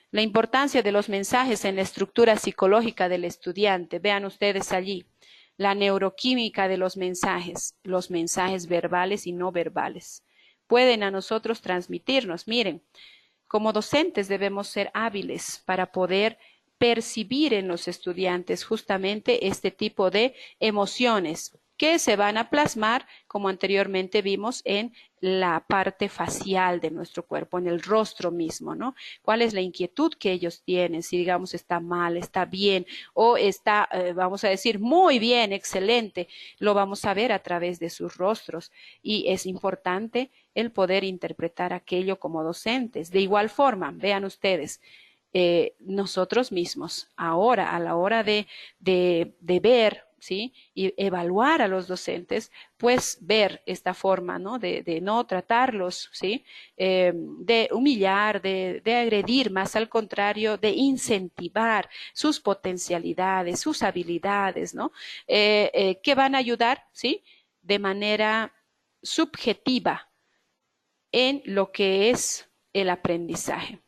La importancia de los mensajes en la estructura psicológica del estudiante. Vean ustedes allí la neuroquímica de los mensajes verbales y no verbales. Pueden a nosotros transmitirnos. Miren, como docentes debemos ser hábiles para poder percibir en los estudiantes justamente este tipo de emociones que se van a plasmar, como anteriormente vimos, en la parte facial de nuestro cuerpo, en el rostro mismo, ¿no? ¿Cuál es la inquietud que ellos tienen? Si, digamos, está mal, está bien, o está, vamos a decir, muy bien, excelente, lo vamos a ver a través de sus rostros. Y es importante el poder interpretar aquello como docentes. De igual forma, vean ustedes, nosotros mismos, ahora, a la hora de ver, ¿sí? Y evaluar a los docentes, pues ver esta forma, ¿no? De no tratarlos, ¿sí? De humillar, de agredir, más al contrario, de incentivar sus potencialidades, sus habilidades, ¿no? Que van a ayudar, ¿sí? De manera subjetiva en lo que es el aprendizaje.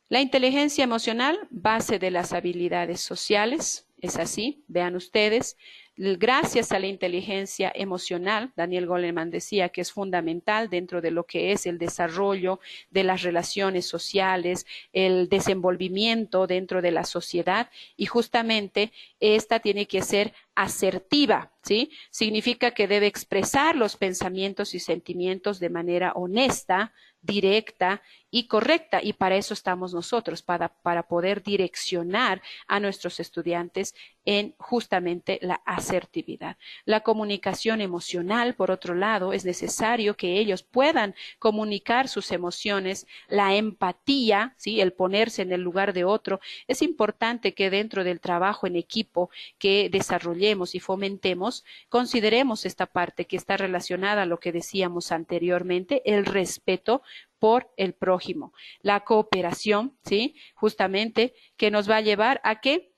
La inteligencia emocional, base de las habilidades sociales, es así, vean ustedes, gracias a la inteligencia emocional, Daniel Goleman decía que es fundamental dentro de lo que es el desarrollo de las relaciones sociales, el desenvolvimiento dentro de la sociedad y justamente esta tiene que ser asertiva, ¿sí? Significa que debe expresar los pensamientos y sentimientos de manera honesta, directa y correcta. Y para eso estamos nosotros, para poder direccionar a nuestros estudiantes en justamente la asertividad. La comunicación emocional, por otro lado, es necesario que ellos puedan comunicar sus emociones, la empatía, ¿sí? El ponerse en el lugar de otro. Es importante que dentro del trabajo en equipo que desarrollemos y fomentemos, consideremos esta parte que está relacionada a lo que decíamos anteriormente, el respeto por el prójimo, la cooperación, ¿sí? Justamente que nos va a llevar a que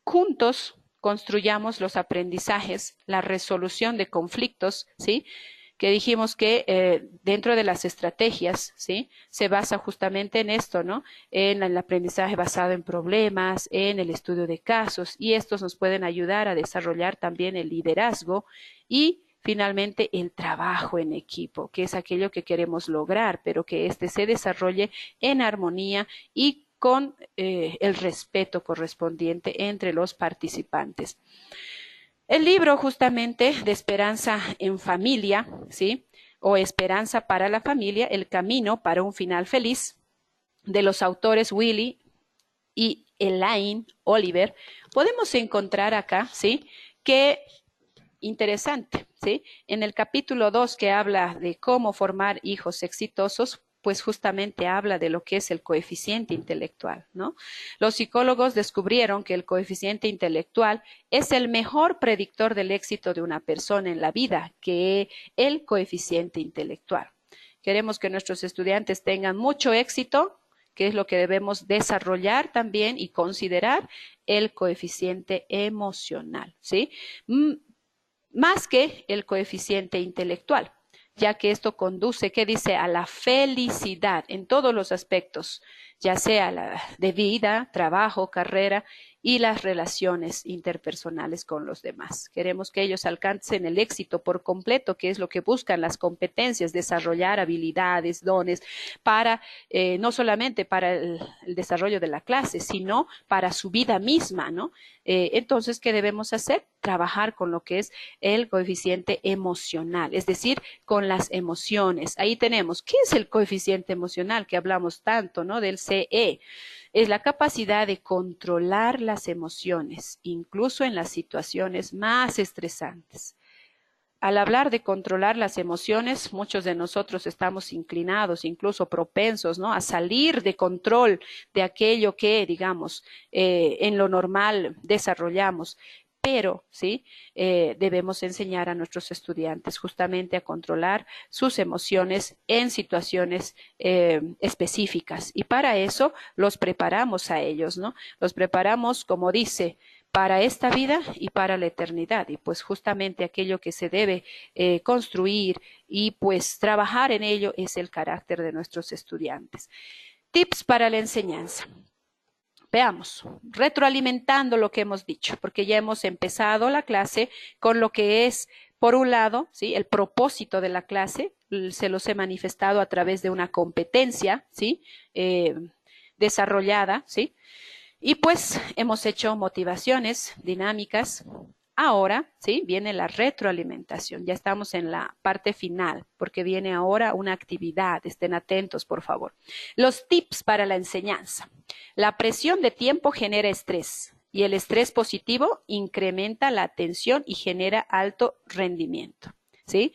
juntos construyamos los aprendizajes, la resolución de conflictos, ¿sí? Que dijimos que dentro de las estrategias, ¿sí? Se basa justamente en esto, ¿no? En el aprendizaje basado en problemas, en el estudio de casos, y estos nos pueden ayudar a desarrollar también el liderazgo y finalmente el trabajo en equipo, que es aquello que queremos lograr, pero que éste se desarrolle en armonía y con el respeto correspondiente entre los participantes. El libro justamente de Esperanza en Familia, ¿sí? O Esperanza para la Familia, El Camino para un Final Feliz, de los autores Willy y Elaine Oliver, podemos encontrar acá, ¿sí? Que interesante, ¿sí? En el capítulo 2 que habla de cómo formar hijos exitosos, pues justamente habla de lo que es el coeficiente intelectual, ¿no? Los psicólogos descubrieron que el coeficiente intelectual es el mejor predictor del éxito de una persona en la vida, que el coeficiente intelectual. Queremos que nuestros estudiantes tengan mucho éxito, que es lo que debemos desarrollar también y considerar, el coeficiente emocional, ¿sí? Más que el coeficiente intelectual, ya que esto conduce, ¿qué dice? A la felicidad en todos los aspectos, ya sea la de vida, trabajo, carrera y las relaciones interpersonales con los demás. Queremos que ellos alcancen el éxito por completo, que es lo que buscan las competencias, desarrollar habilidades, dones, para no solamente para el desarrollo de la clase, sino para su vida misma, ¿no? Entonces, ¿qué debemos hacer? Trabajar con lo que es el coeficiente emocional, es decir, con las emociones. Ahí tenemos, ¿qué es el coeficiente emocional que hablamos tanto, ¿no? Del CE. Es la capacidad de controlar las emociones, incluso en las situaciones más estresantes. Al hablar de controlar las emociones, muchos de nosotros estamos inclinados, incluso propensos, ¿no?, a salir de control de aquello que, digamos, en lo normal desarrollamos. Pero, ¿sí? Debemos enseñar a nuestros estudiantes justamente a controlar sus emociones en situaciones específicas. Y para eso los preparamos a ellos, ¿no? Los preparamos, como dice, para esta vida y para la eternidad. Y pues justamente aquello que se debe construir y pues trabajar en ello es el carácter de nuestros estudiantes. Tips para la enseñanza. Veamos, retroalimentando lo que hemos dicho, porque ya hemos empezado la clase con lo que es, por un lado, ¿sí?, el propósito de la clase, se los he manifestado a través de una competencia, ¿sí?, desarrollada, ¿sí? Y pues hemos hecho motivaciones dinámicas. Ahora, ¿sí?, viene la retroalimentación. Ya estamos en la parte final, porque viene ahora una actividad. Estén atentos, por favor. Los tips para la enseñanza. La presión de tiempo genera estrés y el estrés positivo incrementa la atención y genera alto rendimiento, ¿sí?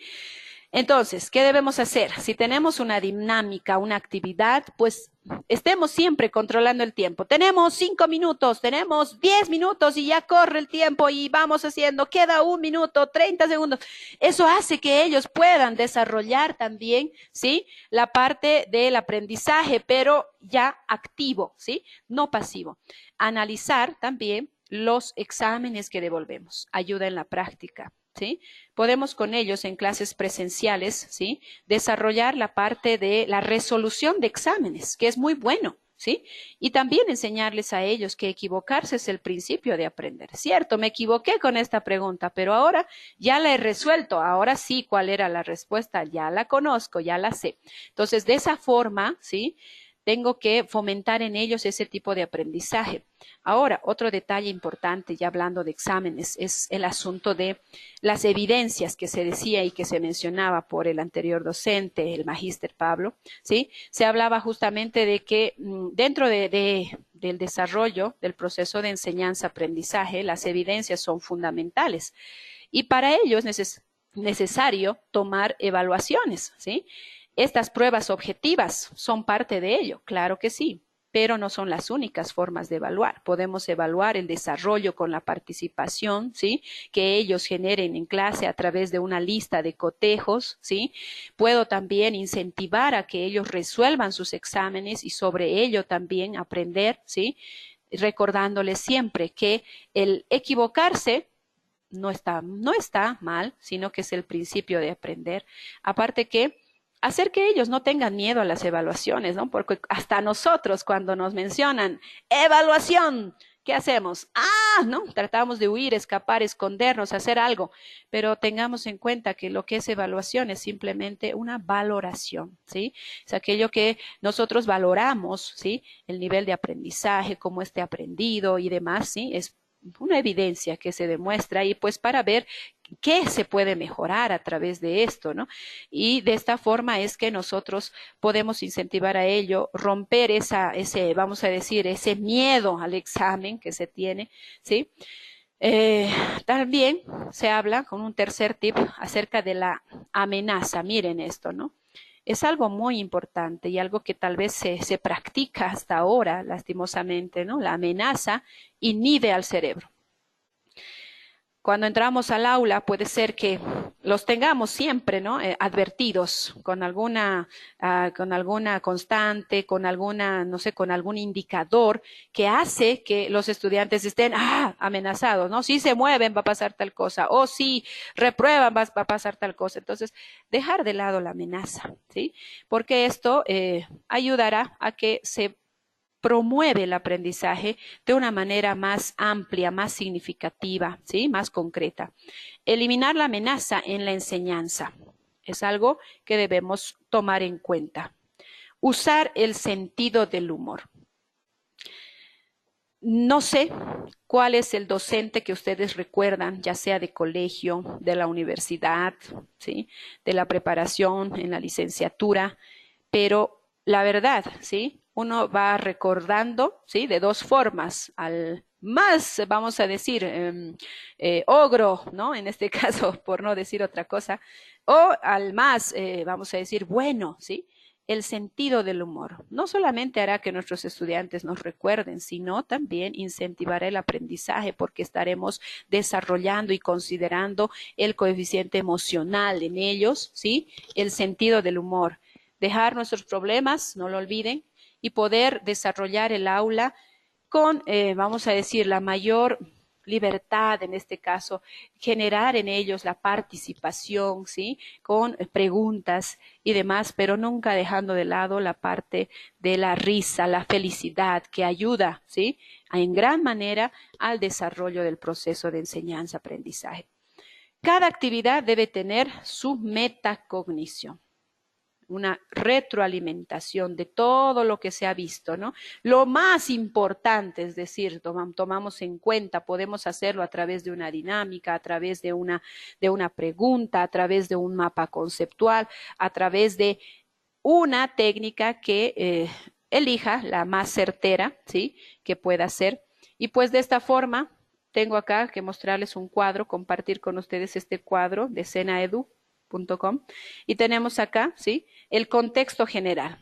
Entonces, ¿qué debemos hacer? Si tenemos una dinámica, una actividad, pues estemos siempre controlando el tiempo. Tenemos 5 minutos, tenemos 10 minutos y ya corre el tiempo y vamos haciendo, queda 1 minuto, 30 segundos. Eso hace que ellos puedan desarrollar también, ¿sí?, la parte del aprendizaje, pero ya activo, ¿sí?, no pasivo. Analizar también los exámenes que devolvemos. Ayuda en la práctica, ¿sí? Podemos con ellos en clases presenciales, ¿sí?, desarrollar la parte de la resolución de exámenes, que es muy bueno, ¿sí? Y también enseñarles a ellos que equivocarse es el principio de aprender. Cierto, me equivoqué con esta pregunta, pero ahora ya la he resuelto. Ahora sí, ¿cuál era la respuesta? Ya la conozco, ya la sé. Entonces, de esa forma, ¿sí?, tengo que fomentar en ellos ese tipo de aprendizaje. Ahora, otro detalle importante, ya hablando de exámenes, es el asunto de las evidencias que se decía y que se mencionaba por el anterior docente, el magíster Pablo, ¿sí? Se hablaba justamente de que dentro del desarrollo del proceso de enseñanza-aprendizaje, las evidencias son fundamentales y para ello es necesario tomar evaluaciones, ¿sí? Estas pruebas objetivas son parte de ello, claro que sí, pero no son las únicas formas de evaluar. Podemos evaluar el desarrollo con la participación, ¿sí?, que ellos generen en clase a través de una lista de cotejos, ¿sí? Puedo también incentivar a que ellos resuelvan sus exámenes y sobre ello también aprender, ¿sí?, recordándoles siempre que el equivocarse no está mal, sino que es el principio de aprender. Aparte que hacer que ellos no tengan miedo a las evaluaciones, ¿no? Porque hasta nosotros cuando nos mencionan evaluación, ¿qué hacemos? ¿No? Tratamos de huir, escapar, escondernos, hacer algo, pero tengamos en cuenta que lo que es evaluación es simplemente una valoración, ¿sí? Es aquello que nosotros valoramos, ¿sí?, el nivel de aprendizaje, cómo esté aprendido y demás, ¿sí? Es una evidencia que se demuestra y pues para ver qué se puede mejorar a través de esto, ¿no? Y de esta forma es que nosotros podemos incentivar a ello, romper ese, vamos a decir, ese miedo al examen que se tiene, ¿sí? También se habla con un tercer tip acerca de la amenaza. Miren esto, ¿no? Es algo muy importante y algo que tal vez se practica hasta ahora, lastimosamente, ¿no? La amenaza inhibe al cerebro. Cuando entramos al aula puede ser que los tengamos siempre, ¿no? Advertidos con alguna constante, con alguna, no sé, con algún indicador que hace que los estudiantes estén amenazados, ¿no? Si se mueven va a pasar tal cosa, o si reprueban va a pasar tal cosa. Entonces, dejar de lado la amenaza, ¿sí? Porque esto ayudará a que se promueve el aprendizaje de una manera más amplia, más significativa, ¿sí? Más concreta. Eliminar la amenaza en la enseñanza es algo que debemos tomar en cuenta. Usar el sentido del humor. No sé cuál es el docente que ustedes recuerdan, ya sea de colegio, de la universidad, ¿sí? De la preparación en la licenciatura, pero la verdad, ¿sí? Uno va recordando, ¿sí? De dos formas, al más, vamos a decir, ogro, ¿no? En este caso, por no decir otra cosa, o al más, vamos a decir, bueno, ¿sí? El sentido del humor no solamente hará que nuestros estudiantes nos recuerden, sino también incentivará el aprendizaje porque estaremos desarrollando y considerando el coeficiente emocional en ellos, ¿sí? El sentido del humor. Dejar nuestros problemas, no lo olviden, y poder desarrollar el aula con, vamos a decir, la mayor libertad, en este caso, generar en ellos la participación, ¿sí? Con preguntas y demás, pero nunca dejando de lado la parte de la risa, la felicidad, que ayuda, ¿sí? En gran manera al desarrollo del proceso de enseñanza-aprendizaje. Cada actividad debe tener su metacognición, una retroalimentación de todo lo que se ha visto, ¿no? Lo más importante, es decir, tomamos en cuenta, podemos hacerlo a través de una dinámica, a través de una pregunta, a través de un mapa conceptual, a través de una técnica que elija la más certera, ¿sí? Que pueda ser. Y pues de esta forma, tengo acá que mostrarles un cuadro, compartir con ustedes este cuadro de senaedu.com y tenemos acá, ¿sí? El contexto general.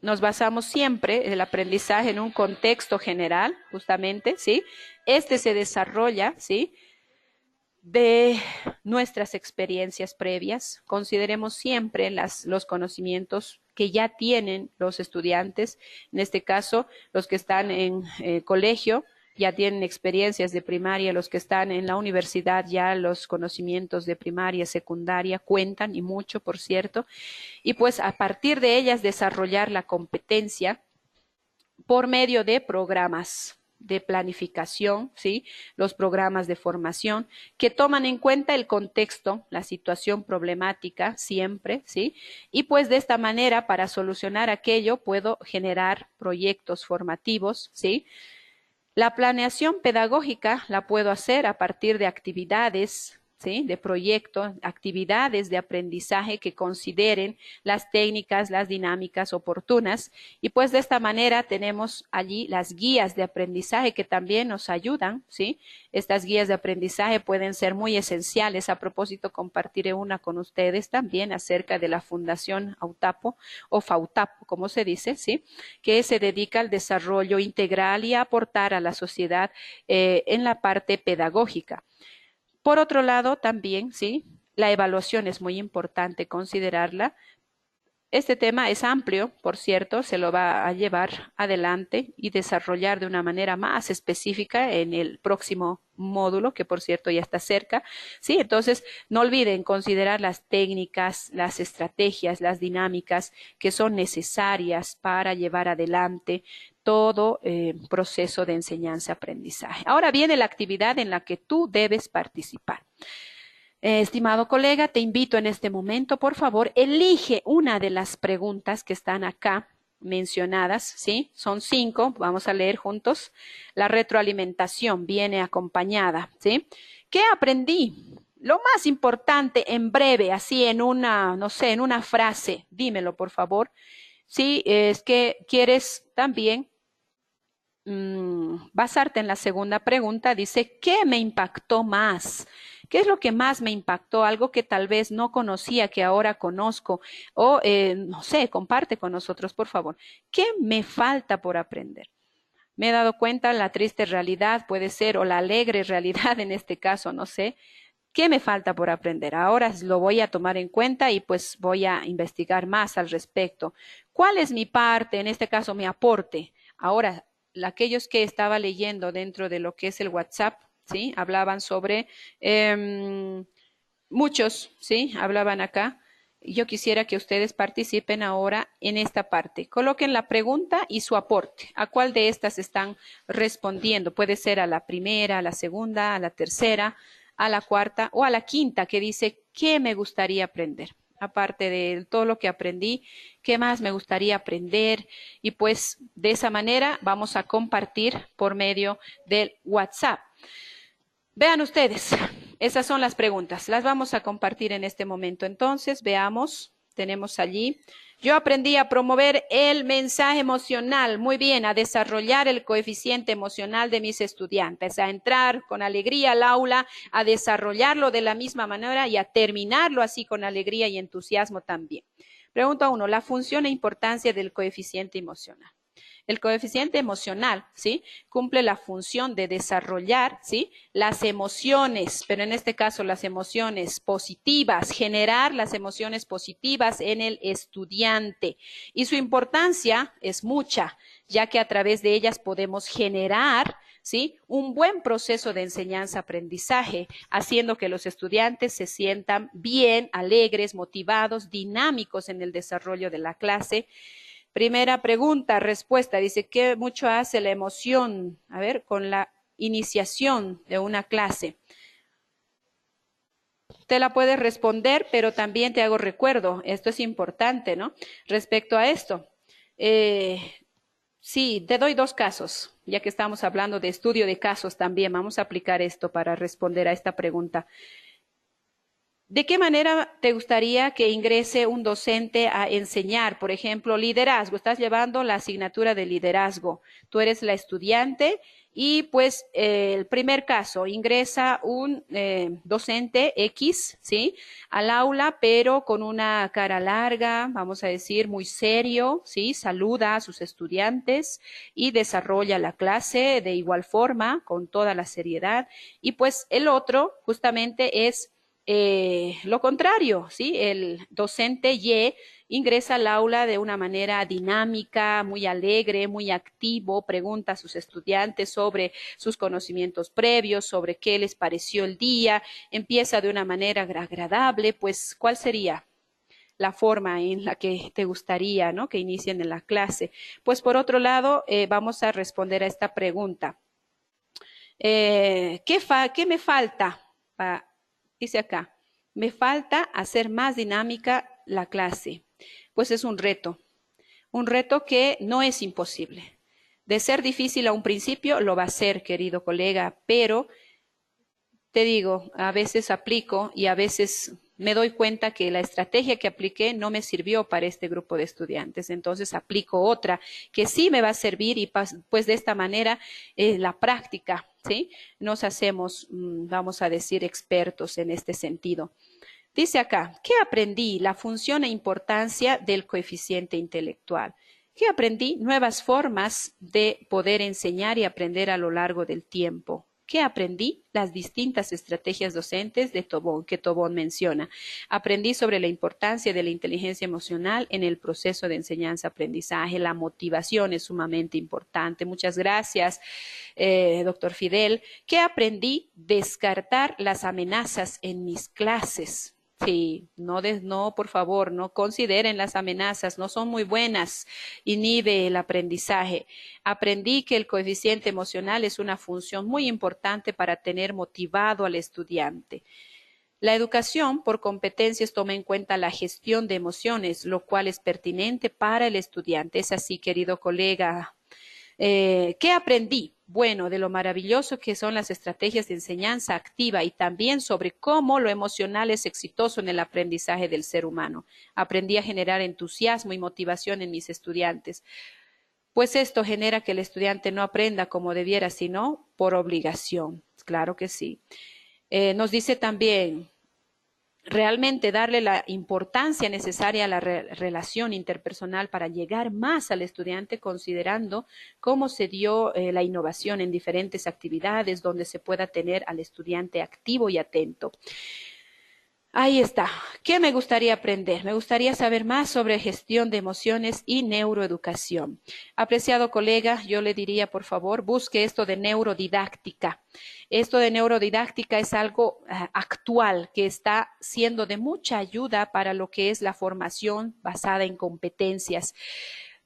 Nos basamos siempre en el aprendizaje en un contexto general, justamente, ¿sí? Este se desarrolla, ¿sí? De nuestras experiencias previas. Consideremos siempre los conocimientos que ya tienen los estudiantes, en este caso, los que están en colegio, ya tienen experiencias de primaria, los que están en la universidad ya los conocimientos de primaria, secundaria cuentan y mucho, por cierto, y pues a partir de ellas desarrollar la competencia por medio de programas de planificación, ¿sí? Los programas de formación que toman en cuenta el contexto, la situación problemática siempre, ¿sí? Y pues de esta manera, para solucionar aquello, puedo generar proyectos formativos, ¿sí? La planeación pedagógica la puedo hacer a partir de actividades, ¿sí? De proyectos, actividades de aprendizaje que consideren las técnicas, las dinámicas oportunas. Y pues de esta manera tenemos allí las guías de aprendizaje que también nos ayudan, ¿sí? Estas guías de aprendizaje pueden ser muy esenciales. A propósito, compartiré una con ustedes también acerca de la Fundación Autapo o FAUTAPO, como se dice, ¿sí? Que se dedica al desarrollo integral y a aportar a la sociedad en la parte pedagógica. Por otro lado, también, ¿sí? La evaluación es muy importante considerarla. Este tema es amplio, por cierto, se lo va a llevar adelante y desarrollar de una manera más específica en el próximo módulo, que por cierto ya está cerca. Sí, entonces no olviden considerar las técnicas, las estrategias, las dinámicas que son necesarias para llevar adelante todo proceso de enseñanza-aprendizaje. Ahora viene la actividad en la que tú debes participar. Estimado colega, te invito en este momento, por favor, elige una de las preguntas que están acá mencionadas, ¿sí? Son 5, vamos a leer juntos. La retroalimentación viene acompañada, ¿sí? ¿Qué aprendí? Lo más importante en breve, así en una, no sé, en una frase, dímelo, por favor. Sí, es que quieres también basarte en la segunda pregunta, dice, ¿qué me impactó más? ¿Qué es lo que más me impactó? Algo que tal vez no conocía, que ahora conozco. O, no sé, comparte con nosotros, por favor. ¿Qué me falta por aprender? Me he dado cuenta, la triste realidad puede ser, o la alegre realidad en este caso, no sé. ¿Qué me falta por aprender? Ahora lo voy a tomar en cuenta y pues voy a investigar más al respecto. ¿Cuál es mi parte, en este caso mi aporte? Ahora, aquellos que estaba leyendo dentro de lo que es el WhatsApp, ¿sí? Hablaban sobre muchos, ¿sí? Hablaban acá. Yo quisiera que ustedes participen ahora en esta parte. Coloquen la pregunta y su aporte. ¿A cuál de estas están respondiendo? Puede ser a la primera, a la segunda, a la tercera, a la cuarta o a la quinta que dice, ¿qué me gustaría aprender? Aparte de todo lo que aprendí, ¿qué más me gustaría aprender? Y pues de esa manera vamos a compartir por medio del WhatsApp. Vean ustedes, esas son las preguntas. Las vamos a compartir en este momento. Entonces, veamos, tenemos allí. Yo aprendí a promover el mensaje emocional, muy bien, a desarrollar el coeficiente emocional de mis estudiantes, a entrar con alegría al aula, a desarrollarlo de la misma manera y a terminarlo así con alegría y entusiasmo también. Pregunta 1, la función e importancia del coeficiente emocional. El coeficiente emocional, ¿sí? Cumple la función de desarrollar, ¿sí? Las emociones, pero en este caso las emociones positivas, generar las emociones positivas en el estudiante. Y su importancia es mucha, ya que a través de ellas podemos generar, ¿sí? Un buen proceso de enseñanza-aprendizaje, haciendo que los estudiantes se sientan bien, alegres, motivados, dinámicos en el desarrollo de la clase. Primera pregunta, respuesta. Dice, ¿qué mucho hace la emoción? A ver, con la iniciación de una clase. Te la puedes responder, pero también te hago recuerdo. Esto es importante, ¿no? Respecto a esto. Sí, te doy 2 casos, ya que estamos hablando de estudio de casos también. Vamos a aplicar esto para responder a esta pregunta. ¿De qué manera te gustaría que ingrese un docente a enseñar? Por ejemplo, liderazgo. Estás llevando la asignatura de liderazgo. Tú eres la estudiante y pues el primer caso, ingresa un docente X, ¿sí? Al aula, pero con una cara larga, vamos a decir, muy serio, ¿sí? Saluda a sus estudiantes y desarrolla la clase de igual forma, con toda la seriedad. Y pues el otro justamente es lo contrario, ¿sí? El docente Y ingresa al aula de una manera dinámica, muy alegre, muy activo, pregunta a sus estudiantes sobre sus conocimientos previos, sobre qué les pareció el día, empieza de una manera agradable, pues, ¿cuál sería la forma en la que te gustaría, ¿no? Que inicien en la clase? Pues, por otro lado, vamos a responder a esta pregunta. ¿Qué me falta? Dice acá, me falta hacer más dinámica la clase. Pues es un reto que no es imposible. De ser difícil a un principio, lo va a ser, querido colega, pero te digo, a veces aplico y a veces me doy cuenta que la estrategia que apliqué no me sirvió para este grupo de estudiantes. Entonces aplico otra que sí me va a servir y pues de esta manera la práctica, ¿sí? Nos hacemos, vamos a decir, expertos en este sentido. Dice acá, ¿qué aprendí? La función e importancia del coeficiente intelectual. ¿Qué aprendí? Nuevas formas de poder enseñar y aprender a lo largo del tiempo. ¿Qué aprendí? Las distintas estrategias docentes de Tobón, que Tobón menciona. Aprendí sobre la importancia de la inteligencia emocional en el proceso de enseñanza-aprendizaje. La motivación es sumamente importante. Muchas gracias, doctor Fidel. ¿Qué aprendí? Descartar las amenazas en mis clases. Sí, no, por favor, no consideren las amenazas, no son muy buenas, inhibe el aprendizaje. Aprendí que el coeficiente emocional es una función muy importante para tener motivado al estudiante. La educación por competencias toma en cuenta la gestión de emociones, lo cual es pertinente para el estudiante. Es así, querido colega. ¿Qué aprendí? Bueno, de lo maravilloso que son las estrategias de enseñanza activa y también sobre cómo lo emocional es exitoso en el aprendizaje del ser humano. Aprendí a generar entusiasmo y motivación en mis estudiantes, pues esto genera que el estudiante no aprenda como debiera, sino por obligación. Claro que sí. Nos dice también, realmente darle la importancia necesaria a la relación interpersonal para llegar más al estudiante, considerando cómo se dio la innovación en diferentes actividades donde se pueda tener al estudiante activo y atento. Ahí está. ¿Qué me gustaría aprender? Me gustaría saber más sobre gestión de emociones y neuroeducación. Apreciado colega, yo le diría, por favor, busque esto de neurodidáctica. Esto de neurodidáctica es algo actual que está siendo de mucha ayuda para lo que es la formación basada en competencias.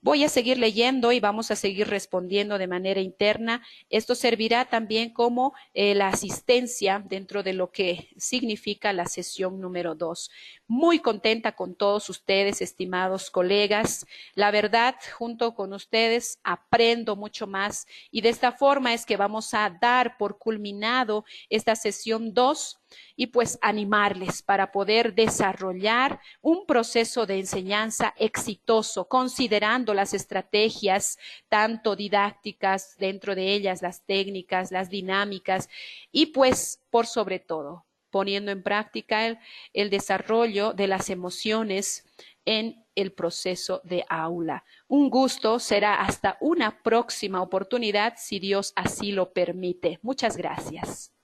Voy a seguir leyendo y vamos a seguir respondiendo de manera interna. Esto servirá también como la asistencia dentro de lo que significa la sesión número 2. Muy contenta con todos ustedes, estimados colegas. La verdad, junto con ustedes aprendo mucho más y de esta forma es que vamos a dar por culminado esta sesión 2 y pues animarles para poder desarrollar un proceso de enseñanza exitoso, considerando las estrategias tanto didácticas, dentro de ellas las técnicas, las dinámicas y pues por sobre todo poniendo en práctica el desarrollo de las emociones en el proceso de aula. Un gusto, será hasta una próxima oportunidad si Dios así lo permite. Muchas gracias.